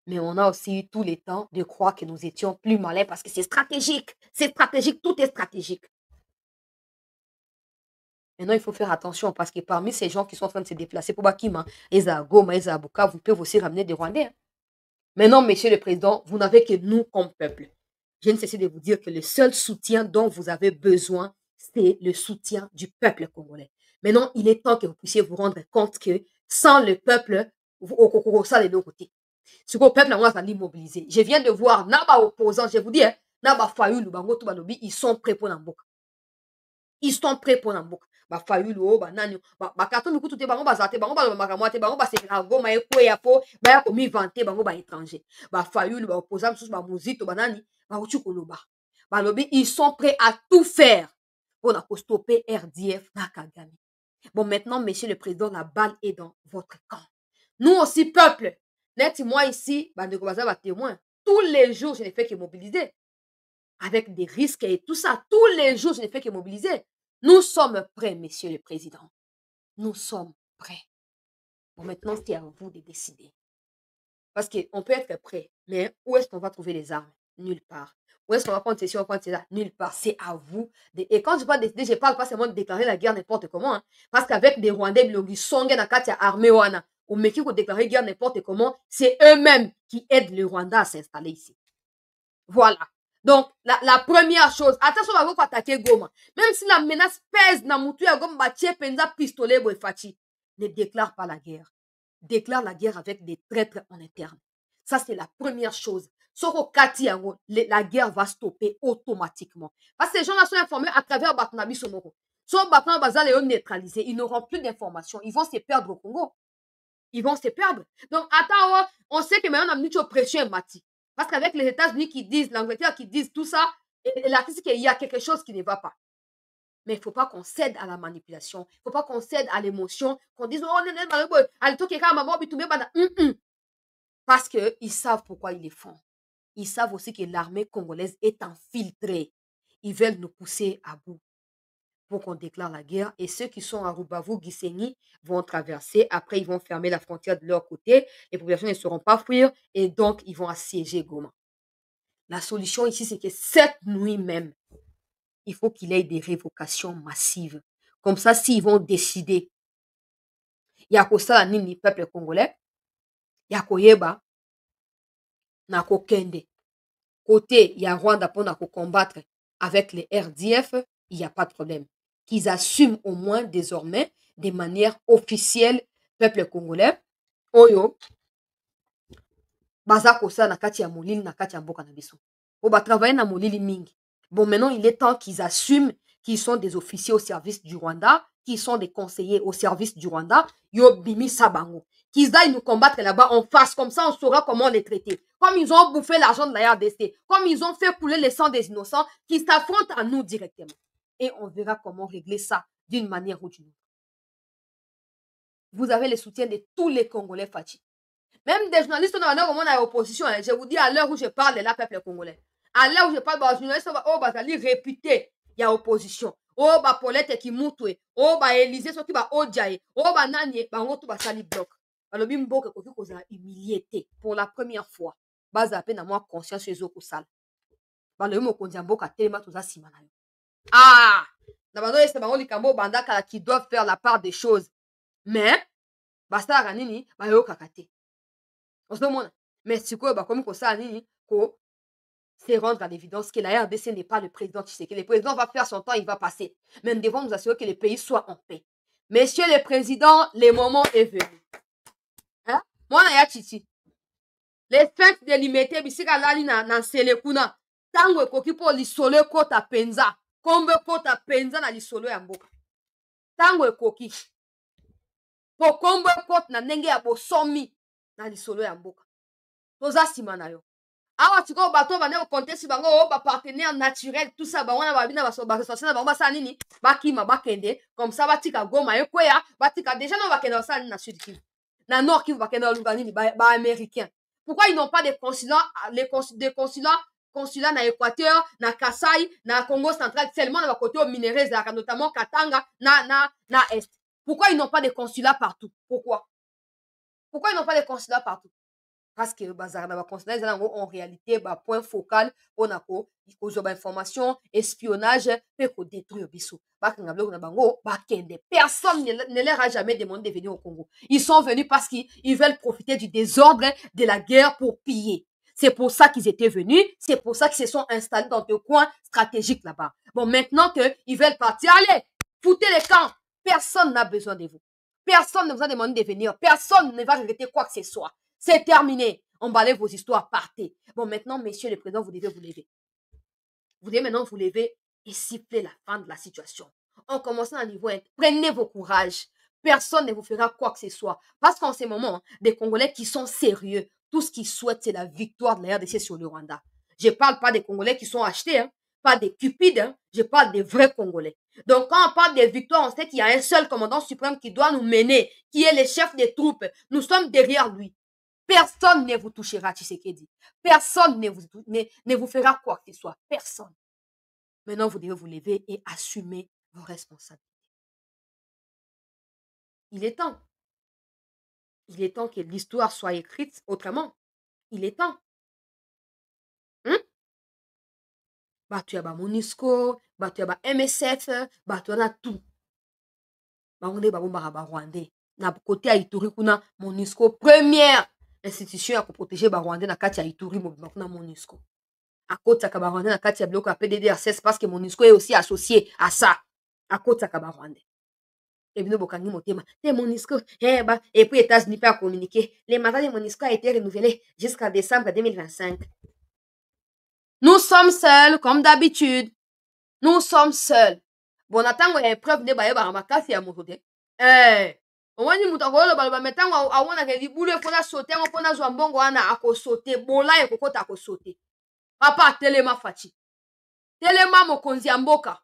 Mais on a aussi eu tout le temps de croire que nous étions plus malins parce que c'est stratégique. C'est stratégique, tout est stratégique. Maintenant, il faut faire attention parce que parmi ces gens qui sont en train de se déplacer, pour Bakima, Eza Goma, Eza Buka, vous pouvez aussi ramener des Rwandais. Maintenant, monsieur le président, vous n'avez que nous comme peuple. Je ne cesse de vous dire que le seul soutien dont vous avez besoin, c'est le soutien du peuple congolais. Maintenant, il est temps que vous puissiez vous rendre compte que sans le peuple, au ça de l'autre côté. Ce que le peuple a mobilisé. Je viens de voir Naba opposants, je vous dis, Naba Fayoulou, Bango Tubalobi, ils sont prêts pour Namboka. Ils sont prêts pour Namboka. Ba Fayoulou, ba Nani, ba Kato Mikutu te bango bazate, bango ba makamate, bango ba sekela goma ekwe yapo, ba ya komi vanter bango ba étranger. Ba Fayoulou, ba opposants, sous ba Muzito, ba Nani, ba Uchu Koloba. Ba Lobi, ils sont prêts à tout faire pour stopper RDF na Kagame. Bon, maintenant, monsieur le président, la balle est dans votre camp. Nous aussi, peuple, net moi ici, témoin. Tous les jours, je n'ai fait que mobiliser. Avec des risques et tout ça. Tous les jours, je n'ai fait que mobiliser. Nous sommes prêts, monsieur le président. Nous sommes prêts. Bon, maintenant, c'est à vous de décider. Parce qu'on peut être prêt, mais où est-ce qu'on va trouver les armes? Nulle part. Où est-ce qu'on va prendre ceci, on va prendre cela? Nulle part. C'est à vous. Et quand je parle de décider, je ne parle pas seulement de déclarer la guerre n'importe comment. Hein. Parce qu'avec des Rwandais, ils sont dans la armée, au Meki pour déclarer guerre n'importe comment, c'est eux-mêmes qui aident le Rwanda à s'installer ici. Voilà. Donc, la première chose, attention à vous pour attaquer Goma. Même si la menace pèse dans Moutou à Goma, penza pistolet, ne déclare pas la guerre. Déclare la guerre avec des traîtres en interne. Ça, c'est la première chose. La guerre va stopper automatiquement. Parce que ces gens-là sont informés à travers Batnabi Somoro. Soit Batnabi Bazal est neutralisé, ils n'auront plus d'informations. Ils vont se perdre au Congo. Ils vont se perdre. Donc, attends, on sait que maintenant, on a mis une pression Mati. Parce qu'avec les États-Unis qui disent, l'Angleterre qui disent tout ça, et l'artiste qu'il y a quelque chose qui ne va pas. Mais il ne faut pas qu'on cède à la manipulation. Il ne faut pas qu'on cède à l'émotion, qu'on dise, oh, parce qu'ils savent pourquoi ils le font. Ils savent aussi que l'armée congolaise est infiltrée. Ils veulent nous pousser à bout pour qu'on déclare la guerre. Et ceux qui sont à Rubavu, Gisenyi, vont traverser. Après, ils vont fermer la frontière de leur côté. Les populations ne sauront pas fuir. Et donc, ils vont assiéger Goma. La solution ici, c'est que cette nuit même, il faut qu'il y ait des révocations massives. Comme ça, s'ils vont décider, il y a quoi ça, ni peuple congolais, il y a quoi yeba, na ko kende. Côté, il y a Rwanda pour combattre avec les RDF, il n'y a pas de problème. Qu'ils assument au moins désormais de manière officielle peuple congolais. Oyo, bazako sa na kati ya molili na kati ya mboka na biso. On va travailler na molili mingi. Bon, maintenant, il est temps qu'ils assument qu'ils sont des officiers au service du Rwanda, qu'ils sont des conseillers au service du Rwanda. Yo bimi sabango. Qu'ils aillent nous combattre là-bas en face, comme ça on saura comment les traiter. Comme ils ont bouffé l'argent de la RDC, comme ils ont fait couler le sang des innocents, qu'ils s'affrontent à nous directement. Et on verra comment régler ça d'une manière ou d'une autre. Vous avez le soutien de tous les Congolais, Fachi. Même des journalistes dans l'opposition, je vous dis à l'heure où je parle de la peuple congolais. À l'heure où je parle, les journalistes sont réputés, il y a opposition. Oh, bah, Paulette qui moutoué. Oh, bah, Élysée, ce qui va odiaye. Oh, bah, Nani, bah, on va sali bloc. Bah, le bimbo, que vous a humilié pour la première fois. Bah, à peine à moi, conscience chez eux, sale. Bah, le mot qu'on dit, à tellement tout ça, si mal. Ah! D'abord, c'est bah, on dit banda qui doivent faire la part des choses. Mais, bah, ça, Ranini, bah, yo, kakate. On se demande. Mais, c'est quoi, bah, comme ça, Nini, c'est rendre à l'évidence que la RDC n'est pas le président Tshisekedi. Le président va faire son temps, il va passer. Mais nous devons nous assurer que le pays soit en paix. Monsieur le Président, le moment est venu. Hein? Moi, je suis Chichi. Les fêtes de l'imité, bisika lali na selekuna. Tango ekoki po lisolo kota penza. Kombe kota penza na lisolo ya mboka. Tango ekoki. po kombo ekota na ndenge ya bosomi na lisolo ya mboka toza nsima na yo awa sikoyo bato bande kokontesi bango o bapartenaire naturel tout ça bango na babina basosiale na bango basala nini bakima bakende comme ça batika Goma ekweya batika déjà no bakende basala nini na sud Kivu na nord Kivu bakende baluka nini baaméricain pourquoi ils n'ont pas de consulat na Équateur na Kasai na Congo central seulement na bakote au minerais ezalaka notamment Katanga na est pourquoi ils n'ont pas de consulat partout pourquoi ils n'ont pas de consulat partout parce que bazar na ba consulat en réalité ba point focal on ko kozwa information espionnage pe ko détruire biso bakanga bloko na bango bakende personne ne leur a jamais demandé de venir au Congo ils sont venus parce qu'ils veulent profiter du désordre de la guerre pour piller c'est pour ça qu'ils étaient venus c'est pour ça qu'ils se sont installés dans des coins stratégiques là-bas bon maintenant que ils veulent partir allez foutez les camps personne n'a besoin de vous personne ne vous a demandé de venir personne ne va regretter quoi que ce soit. C'est terminé. Emballez vos histoires, partez. Bon, maintenant, messieurs les présidents, vous devez vous lever. Vous devez maintenant vous lever et siffler la fin de la situation. En commençant à niveau 1, prenez vos courages. Personne ne vous fera quoi que ce soit. Parce qu'en ce moment, des Congolais qui sont sérieux, tout ce qu'ils souhaitent, c'est la victoire de la RDC sur le Rwanda. Je ne parle pas des Congolais qui sont achetés, hein, pas des cupides, hein, je parle des vrais Congolais. Donc, quand on parle des victoires, on sait qu'il y a un seul commandant suprême qui doit nous mener, qui est le chef des troupes. Nous sommes derrière lui. Personne ne vous touchera, Tshisekedi. Personne ne vous fera quoi que ce soit. Personne. Maintenant, vous devez vous lever et assumer vos responsabilités. Il est temps. Il est temps que l'histoire soit écrite autrement. Il est temps. Bato ya ba MONUSCO, bato ya ba MSF, bato na tout. Bango babombaka ba Rwandais. Na côté ya Ituri kuna MONUSCO première institution ya ko protéger ba Rwandais na kati ya Ituri mobimba kuna MONUSCO. Akotaka ba Rwandais na kati ya biloko ya PDDRCS parce que MONUSCO est aussi associé à ça. Akotaka ba Rwandais. Et bino bokangi motema. Te MONUSCO et puis États-Unis peut communiquer. Le mandat de MONUSCO a été renouvelé jusqu'en décembre 2025. Nous sommes seuls, comme d'habitude. Nous sommes seuls. Bon, attends, il y a une preuve de baïba makasi ya motote. Omoni mutakolo baloba metango awona ke libulu efona sauter ngopona zwa mbongo wana akosote bola ekokota akosote. Papa telema fachi. Telema mokonzi ya mboka.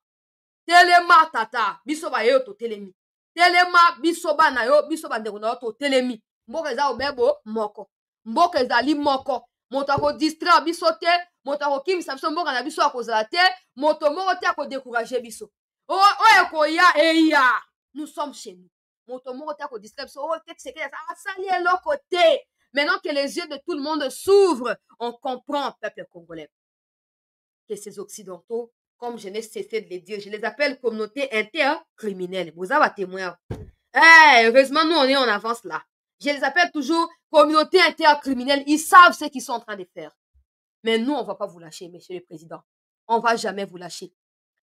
Telema tata biso ba yo to telemi. Telema biso bana yo biso bandeko na yo to telemi. Mboka eza obebo moko. Mboka ezali moko. Moto ako distraire biso te, moto ako kimisa biso mboka na biso akozala te, moto moko te ako décourager biso. Oyo koya eya. Nous sommes chez nous. Moto moko te ako distraire biso. Oh peut-être c'est que ça sali eloko te. Maintenant que les yeux de tout le monde s'ouvrent, on comprend, peuple congolais, que ces occidentaux, comme je n'ai cessé de les dire, je les appelle communauté intercriminelle. Vous avez un témoin. Heureusement, nous, on est en avance là. Je les appelle toujours communauté intercriminelle. Ils savent ce qu'ils sont en train de faire. Mais nous, on ne va pas vous lâcher, monsieur le président. On ne va jamais vous lâcher.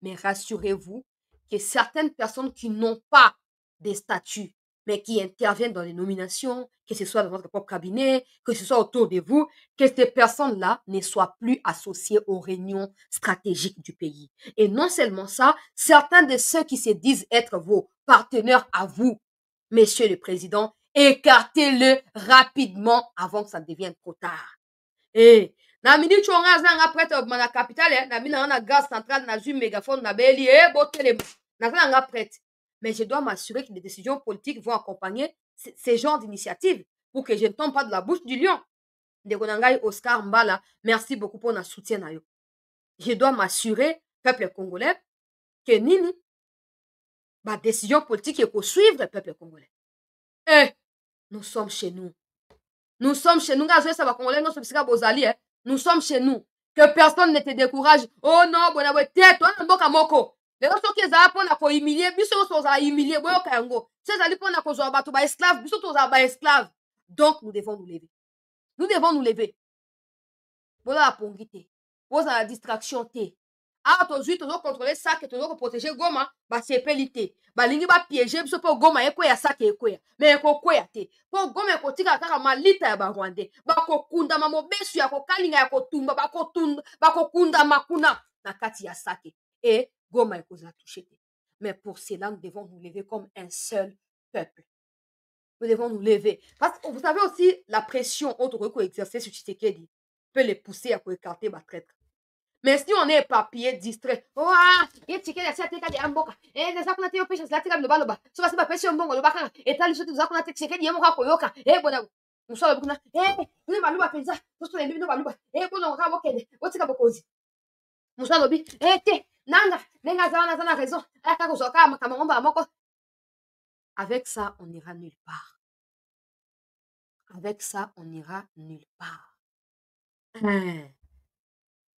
Mais rassurez-vous que certaines personnes qui n'ont pas des statuts, mais qui interviennent dans les nominations, que ce soit dans votre propre cabinet, que ce soit autour de vous, que ces personnes-là ne soient plus associées aux réunions stratégiques du pays. Et non seulement ça, certains de ceux qui se disent être vos partenaires à vous, monsieur le président, écartez-le rapidement avant que ça devienne trop tard. Et na midi chonga zanga prête na la capitale na bina na gaz central na zu mégaphone na beli botelema na zanga prête. Mais je dois m'assurer que les décisions politiques vont accompagner ces genres d'initiatives pour que je ne tombe pas de la bouche du lion. Ndekonangai Oscar Mbala, merci beaucoup pour notre soutien na yo. Je dois m'assurer, peuple congolais, que nini ba décision politique est pour suivre le peuple congolais. Nous sommes chez nous. Nous sommes chez nous. Nous sommes chez nous. Que personne ne te décourage. Oh non, bon, tête, toi, mboka moko. Les gens qui ont pour na ko humilier, biso so za humilier, boyo kango. C'est ali pour na ko zo bato ba esclave, biso to za ba esclave. Donc nous devons nous lever. Nous devons nous lever. Voilà la pongité. Voilà la distraction te. Ah, tozui tozo contrôler ça que tozo protéger Goma, ba sepelité. Ba lingi ba piéger biso po Goma ekoya ça ke ekoya. Mais ekoya te. Po Goma ekotika kaka malita ya ba Rwandais. Ba kokunda mamobesu ya kokalinga ya kotumba, ba kokunda makuna na kati ya sake. Et Goma ekoza touché te. Mais pour cela nous devons nous lever comme un seul peuple. Nous devons nous lever. Parce que vous savez aussi, la pression autre qu'on exercer sur Tshisekedi peut les pousser à écarter ma traître. Mais si on est éparpillé, distrait, et Tshisekedi a été dit à Mboka, et les gens qui ont pêché, c'est la loba, so va se passer un bon loba, et t'as les autres gens qui ont été Tshisekedi, Yamoka Koyoka, et bon, nous sommes là, nous sommes là, nous sommes là, et bon, on va voir qu'elle est, on s'est capoté. Nous sommes là, et nanga, nanga, raison, avec ça, on n'ira nulle part. Avec ça, on n'ira nulle part.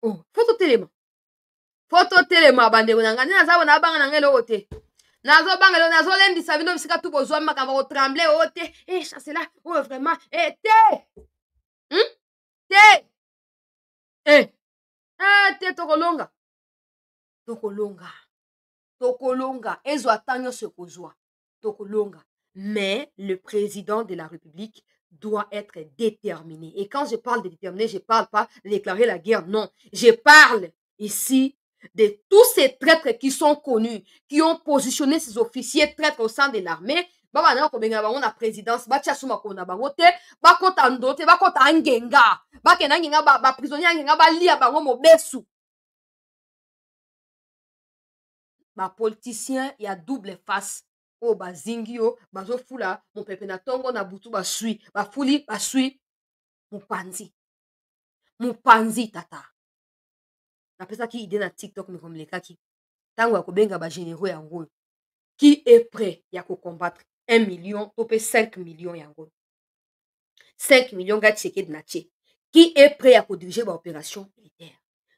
Oh, photo téléma. Photo téléma, bande nanga. Ni naza wana banga nanga lo ote. Nazo banga lo nazo lendi sa bino bisika tu bozwa makamba o trembler ote. Ça là. Oh vraiment. Te tokolonga. Tokolonga. Ezo atanyo se kozwa. Tokolonga. Mais le président de la République doit être déterminé. Et quand je parle de déterminé, je ne parle pas de déclarer la guerre, non. Je parle ici de tous ces traîtres qui sont connus, qui ont positionné ces officiers traîtres au sein de l'armée. Baba na ko benga bango na présidence ba tia suma ko na bango te ba kota ndote ba kota ngenga ba ke na ngenga ba prisonnier ngenga ba lia bango mobesu. Ba politicien ya double face. Oh bazingi yo bazo fula mon pepe na tongo na butu basui bafuli basui mupanzi tata napesa ki ide na TikTok me komlekaki tango ya kobenga ba généraux yango qui est prêt ya ko combattre 1 million to pe 5 millions yango 5 millions ga Tshisekedi na tche qui est prêt ya ko diriger ba opération militaire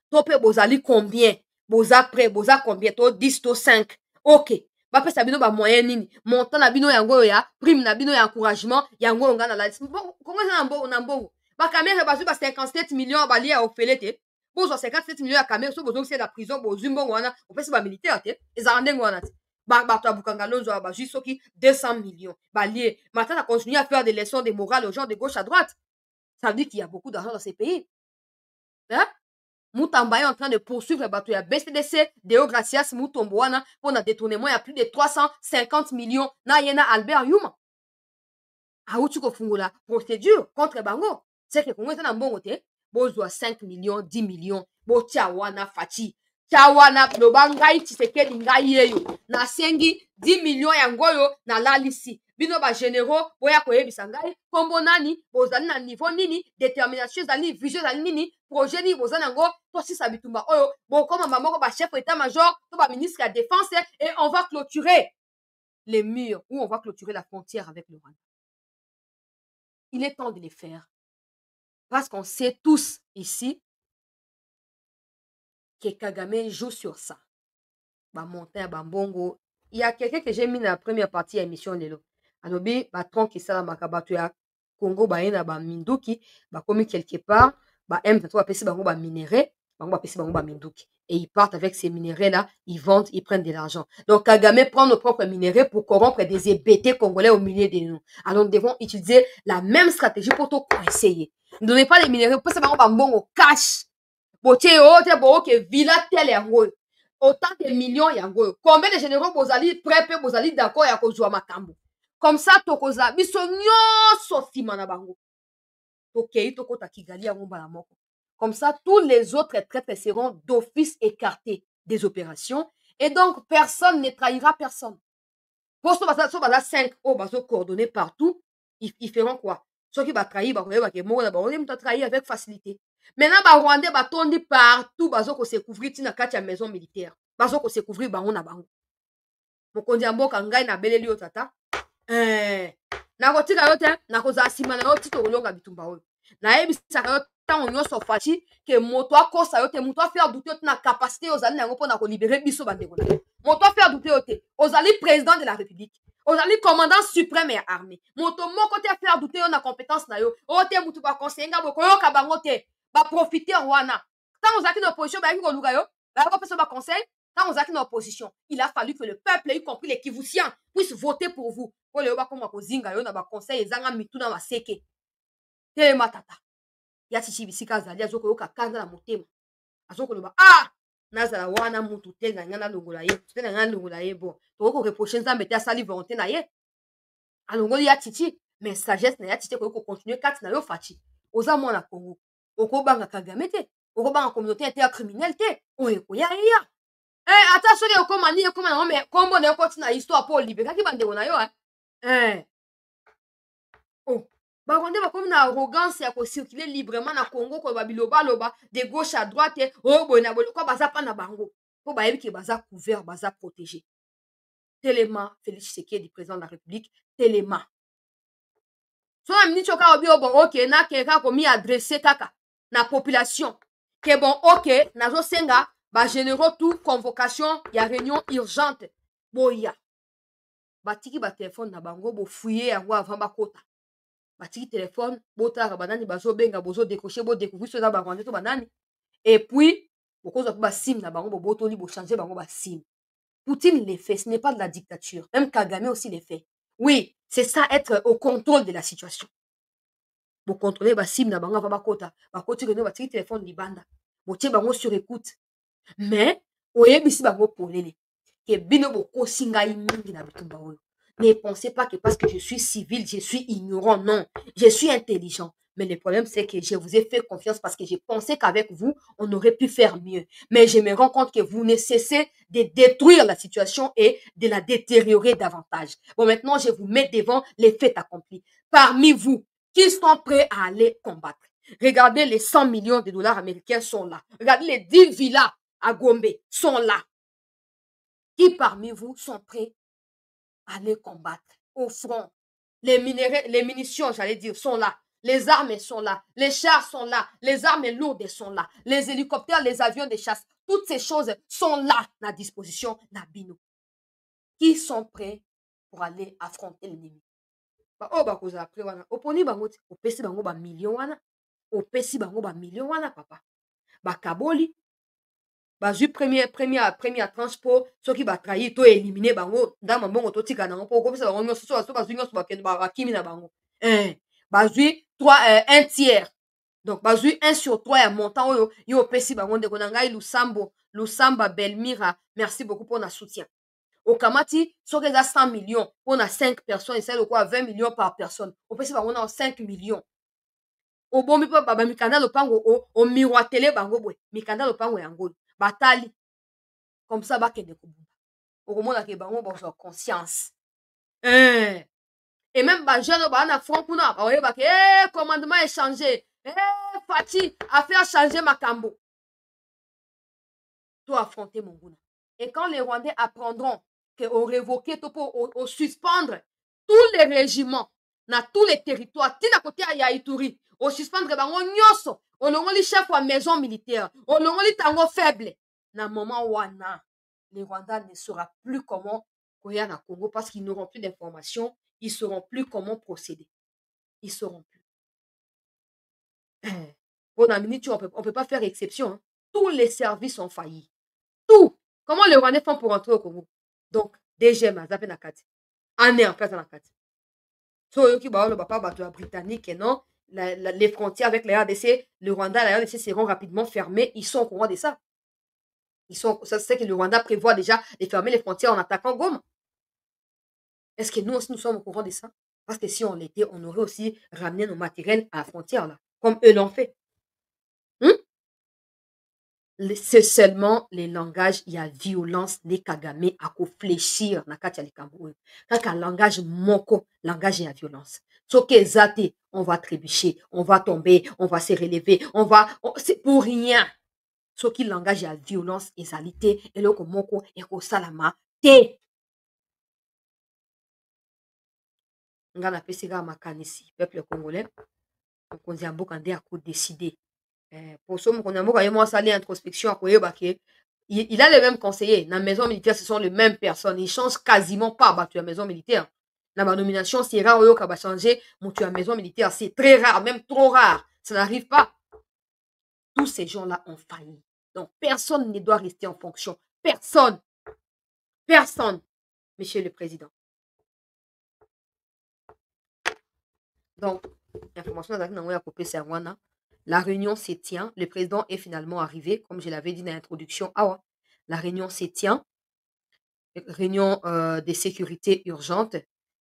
to pe bozali combien boza prêt boza combien to 10 to 5 OK bapesa bino ba moyen nini montant na bino yango ya prime na bino ya encouragement yango nga na la bon kongo na mbongo ba caméra bazu ba 57 millions bali ya ofelete bozo 57 millions ya caméra so bozo c'est la prison bozu mbongo wana opesa ba militaire te ezala ndengo wana te ba to bukanga lonzo ba juste soki 200 millions bali maintenant continue à faire des leçons de morale aux gens de gauche à droite. Ça veut dire qu'il y a beaucoup d'argent dans ces pays. Hein? Moutamba est en train de poursuivre bateau ya BCDC, Deo Gracias Moutomboana, pour un détournement, il y a plus de 350 millions. Na yena Albert Yuma. Aoutuko Fungola, procédure contre Bango. C'est que Congo est en bon côté. Bozo 5 millions, 10 millions. Bo Tiawana Fati. Tiawana Blobangai Tshisekedi ngai yeyo. Na sengi 10 millions yangoyo na lalisi. Bino ba généraux boya koyebisa ngai kombo nani bozali na niveau nini détermination zali vision zali nini projet ni bozali nango to sisa bitumba oyo bokoma mamoko ba chef état major to ba ministre de défense et on va clôturer les murs ou on va clôturer la frontière avec le Rwanda. Il est temps de les faire parce qu'on sait tous ici que Kagame joue sur ça. Ba montagne ba mbongo, il y a quelqu'un que j'ai mis dans la première partie de l'émission lelo. Anobi batron qui sala makabato ya Congo baena ba minduki ba komi quelque part ba M23 ba pesi bango ba minerais bango ba pesi bango ba minduki et ils partent avec ces minerais là ils vendent ils prennent de l'argent. Donc Kagame prend nos propres minerais pour corrompre des hébétés congolais au milieu de nous. Alors nous devons utiliser la même stratégie pour tout essayer. Ne donnez pas les minerais pour ça bango ba mbongo cash. Botie o te bo ke villa tel yango autant de millions yango combien de généraux bozali prêt pe bozali d'accord ya kozwa makambo. Comme ça, tokoza biso nyonso sima na bango. Tokei tokota Kigali yango mbala moko. Comme ça, tous les autres traîtres seront d'office écartés des opérations. Et donc, personne ne trahira personne. Pour ce so bala 5 oh bazo coordonner partout, ils feront quoi? Ceux qui va trahir, ba ke mo na ba on trahir avec facilité. Maintenant, ba Rwandais ba tondi partout, bazo ko se couvrir tina kati ya maison militaire. Bazo ko se couvrir bango na bango. Mokonzi ya mboka ngai na beleli yo tata. Nakotika yo te nakozala nsima na yo ti tokolonga bitumba oyo nayebisaka yo ntango nyonso faci ke moto akosa yo te moto afaire dute yo te na kapasité oyo ozali na yango mpona kolibere biso bandeko na yo moto afaire dute yo te ozali président de la république ozali commandant suprême ya armée moto moko te afaire dute yo na compétence na yo oyo te moto baconseiller nga bokoyoka bango te baprofiter wana ntango ozalaki na opposition bayaki koluka yo bayaki kopesa baconseil. Quand vous êtes en opposition, il a fallu que le peuple, y compris les Kivusiens, puissent voter pour vous. Pour les Obakoma Kozinga, yon a conseil, Zanga Mituna Maseke. Téléma tata. Yatichi Bisika Zali, Azoko Yoka Kanda la Motema. Azoko Loba, Nazala Wana Mutu Tenga, Yana Longolaye, Tenga Longolaye, bon. Toko reprocher Zambete à Sali volonté naye. alongoli ya titi mais sagesse na ya titi ko continuer kati na yo faci oza mwana Congo okobanga Kagame te okobanga communauté intercriminelle te oyo koya iya ata soki ekoma nini ekoma nango mais kombo na yo koti na histoire mpo olibekaki bandeko na yo Bakonde bakomi na arrogance ya kocircule librement na Congo koyeba bilobaloba de gauche à droite oyo boye na boye kwa baza pa na bango mpo bayebi ke baza couvert baza protégé telema Félix Tshisekedi président de la République telema so na miniti oka obi bon ok nakeka komi adresse kaka na population ke bon ok nazosenga bagénéraux tout convocation ya réunion urgente boya batiki batelefone na bango bofuye yango avant bakota batiki telefone botalaka banani bazobenga bozodécroche bodécouvrir so eza barwandais to banani et puis bokozwa mpe basime na bango bobotoli bochange bango basime Poutine les fait, ce n'est pas de la dictature. Même Kagame aussi les fait. Oui, c'est ça, être au contrôle de la situation. Pour contrôler, sim na banga va kota. Bakoti que nous va tirer téléphone libanda. Botie bango sur écoute. Mais, oye bisi bango polele. Que bino boko singa mingi na bitumba oyo. Ne pensez pas que parce que je suis civil, je suis ignorant. Non, je suis intelligent. Mais le problème, c'est que je vous ai fait confiance parce que j'ai pensé qu'avec vous, on aurait pu faire mieux. Mais je me rends compte que vous ne cessez de détruire la situation et de la détériorer davantage. Bon, maintenant, je vous mets devant les faits accomplis. Parmi vous, qui sont prêts à aller combattre? Regardez, les 100 millions de dollars américains sont là. Regardez, les 10 villas à Gombe sont là. Qui parmi vous sont prêts à aller combattre au front? Les minéraux, les munitions, j'allais dire, sont là. Les armes sont là, les chars sont là, les armes lourdes sont là, les hélicoptères, les avions de chasse, toutes ces choses sont là à disposition d'Abino. Qui sont prêts pour aller affronter l'ennemi? Oh, bah, cause après, wana. Oponi bango, opesi bango ba million wana, opesi bango ba million wana, papa. Ba kaboli, ba ju premier transport, ceux qui ba trahi, to éliminer bango, ndama mbongo to tika nango, po kopesa bango, so ba zu nyonso ba kende ba kimi na bango. Bazui 1 tiers. Donc, bazui 1 sur 3 ya montant oyo yo pesi bango ndeko na ngai Lusamba Belmira. Merci beaucoup pour notre soutien. Au Kamati, soki eza 100 millions pour 5 personnes, et c'est quoi 20 millions par personne. Au pesi bango na 5 millions. Au bombi pa baba mikanda lopango o miroitele bango boy. Mikanda lopango yango. Batali. Comme ça ba kende ko. Au komona ke bango bonso conscience. Et même les jeunes na front kuna ba oyeba ke commandement est changé. Fati a fait changer Makambo. Toi affronter mon guna. Et quand les Rwandais apprendront qu'on révoqué au suspendre tous les régiments dans tous les territoires, tina côté ya Ituri, au suspendre bango nyoso, on longoli chef wa maison militaire, on longoli tango faible. Na moment wana, les Rwandais ne sauront plus comment koya na Congo parce qu'ils n'auront plus d'informations. Ils ne sauront plus comment procéder. Ils ne sauront plus. Bon, on ne peut pas faire exception. Hein. Tous les services ont failli. Tout. Comment les Rwandais font pour entrer au Congo? Donc, DG Mazape Nakati. Année en place dans la Kati. So, yoki ba le papa bateau britannique et non, les frontières avec les RDC, le Rwanda et la RDC seront rapidement fermées. Ils sont au courant de ça. Ça, c'est que le Rwanda prévoit déjà de fermer les frontières en attaquant Goma. Est-ce que nous aussi, nous sommes au courant de ça? Parce que si on l'était, on aurait aussi ramené nos matériels à la frontière, là, comme eux l'ont fait. C'est seulement les langages, il y a violence, les Kagame, à fléchir, na kati ya likambo. Kaka langage moko, langage, il y a violence. So que zate, on va trébucher, on va tomber, on va se relever, c'est pour rien. So qui langage, il y a violence, exalité, et le moko, et ko salama, te. Nga na pesi ga makanisi peuple congolais mokonzi ya mboka nde akodécider pour so mokonzi ya mboka ye mwasi ali introspection akoyeba ke il a les mêmes conseillers na maison militaire, ce sont les mêmes personnes, ils changent quasiment pas bato ya maison militaire. Na ba nomination c'est rare oyo ka ba changer moto ya maison militaire, c'est très rare, même trop rare, ça n'arrive pas. Tous ces gens-là ont failli, donc personne ne doit rester en fonction, personne, monsieur le président. Donc, information la réunion se tient. Le président est finalement arrivé, comme je l'avais dit dans l'introduction. La réunion se tient. Réunion de sécurité urgente.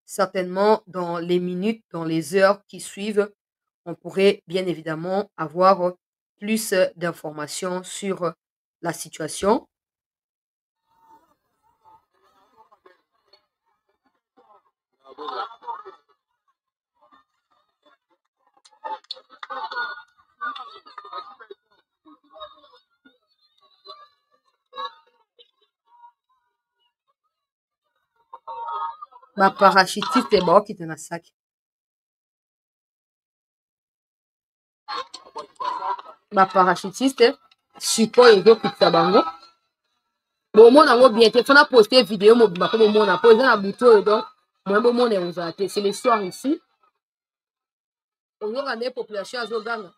certainement dans les minutes, dans les heures qui suivent, on pourrait bien évidemment avoir plus d'informations sur la situation. Ma parachutiste baokite na saki. Ba parachutiste sikoyo ezokitisa bango bomona yango bien te fona poster vidéo mobimba mpo bomona mpo eza na butu oyo donc moyen bomona ekozala te c'est l'histoire ici ozoka nde population azoganga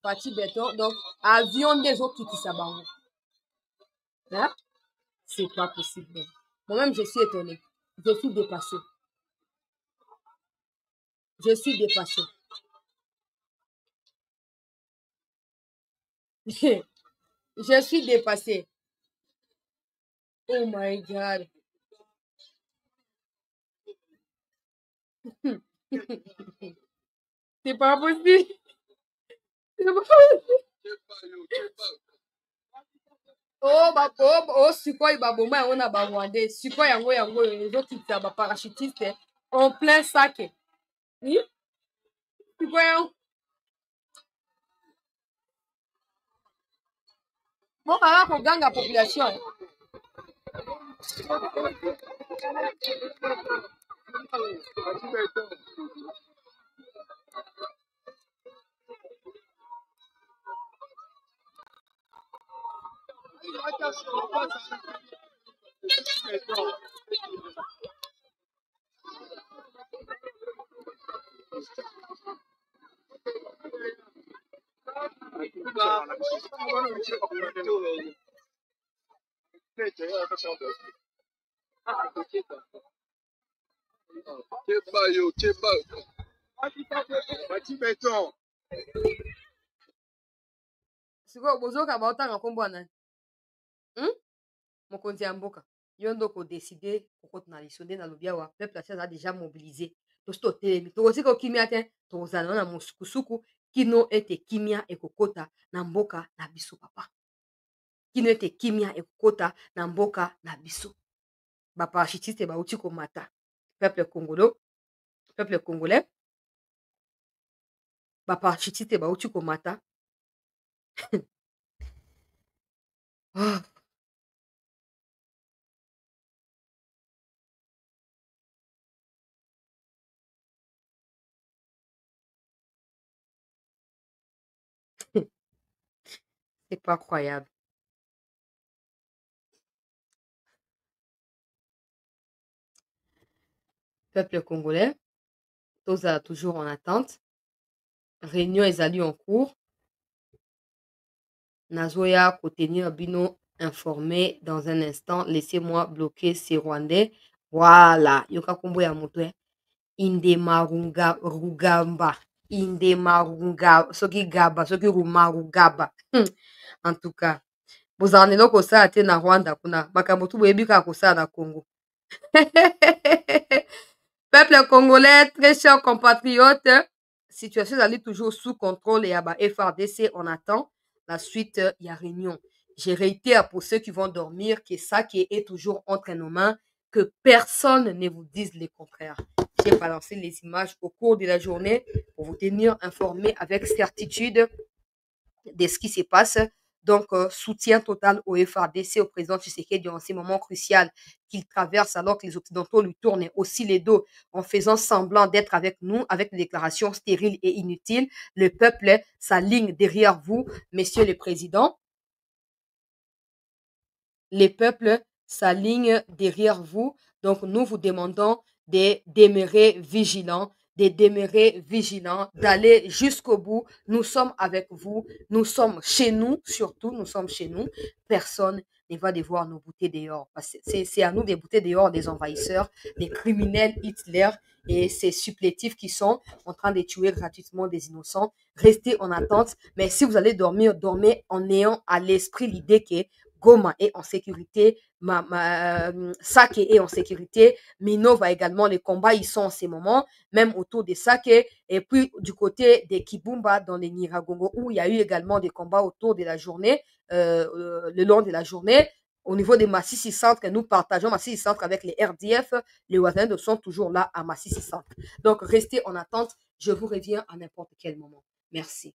parti beton donc avion nde ezokitisa bango c'est pas possible moi-même je suis étonné je suis dépassé je suis dépassé. Oh my God. C'est pas possible. C'est pas possible. Oh, sikoyo baboma yango na barwandais sikoyo yango ezokitisa baparachutiste en plein sac. Sikoyo yango bokanga koganga population sikoyo bozoka baotanga nkombo ya nani mokonzi ya mboka yo ndo kodeside kokota na liso nde nalobi awa peuple asi aza déjà mobilisé tosi totelemi tokotika okimia te tokozala na mosukusuku kino ete kimia ekokota na mboka na biso papa kino ete kimia ekokota na mboka na biso baparachutiste bauti komata peuple congolais baparachutiste bauti komata c'est pas croyable. Peuple congolais, tous toujours en attente. Réunion ezali en cours. Nazoya Kotenir Bino informé dans un instant. Laissez-moi bloquer ces Rwandais. Voilà. Yoka kombo ya moto. Indemarunga Rugamba. Indemarunga. Soki Gaba. Soki Rumarugaba. En tout cas. Bozane loko sa ate na Rwanda kuna. Makambo tu boyebi ka kosa na Congo. Peuple congolais, très chers compatriotes, situation est toujours sous contrôle et à FRDC, on attend la suite, il y a réunion. J'ai réitéré pour ceux qui vont dormir que ça qui est toujours entre nos mains, que personne ne vous dise le contraire. J'ai balancé les images au cours de la journée pour vous tenir informés avec certitude de ce qui se passe. Donc, soutien total au FRDC, au président Tshisekedi dans ces moments cruciaux qu'il traverse alors que les Occidentaux lui tournent aussi les dos en faisant semblant d'être avec nous, avec des déclarations stériles et inutiles. Le peuple s'aligne derrière vous, messieurs les présidents. Les peuples s'alignent derrière vous. Donc, nous vous demandons de demeurer vigilants, d'aller jusqu'au bout. Nous sommes avec vous. Nous sommes chez nous, surtout, nous sommes chez nous. Personne ne va devoir nous bouter dehors. C'est à nous de bouter dehors des envahisseurs, des criminels Hitler et ces supplétifs qui sont en train de tuer gratuitement des innocents. Restez en attente. Mais si vous allez dormir, dormez en ayant à l'esprit l'idée que Goma est en sécurité, Sake est en sécurité, Minova également, les combats ils sont en ces moments, même autour de Sake, et puis du côté des Kibumba dans les Niragongo, où il y a eu également des combats autour de la journée, le long de la journée. Au niveau des Massissi Centre, que nous partageons Massissi Centre avec les RDF, les Ouazans sont toujours là à Massissi Centre. Donc, restez en attente. Je vous reviens à n'importe quel moment. Merci.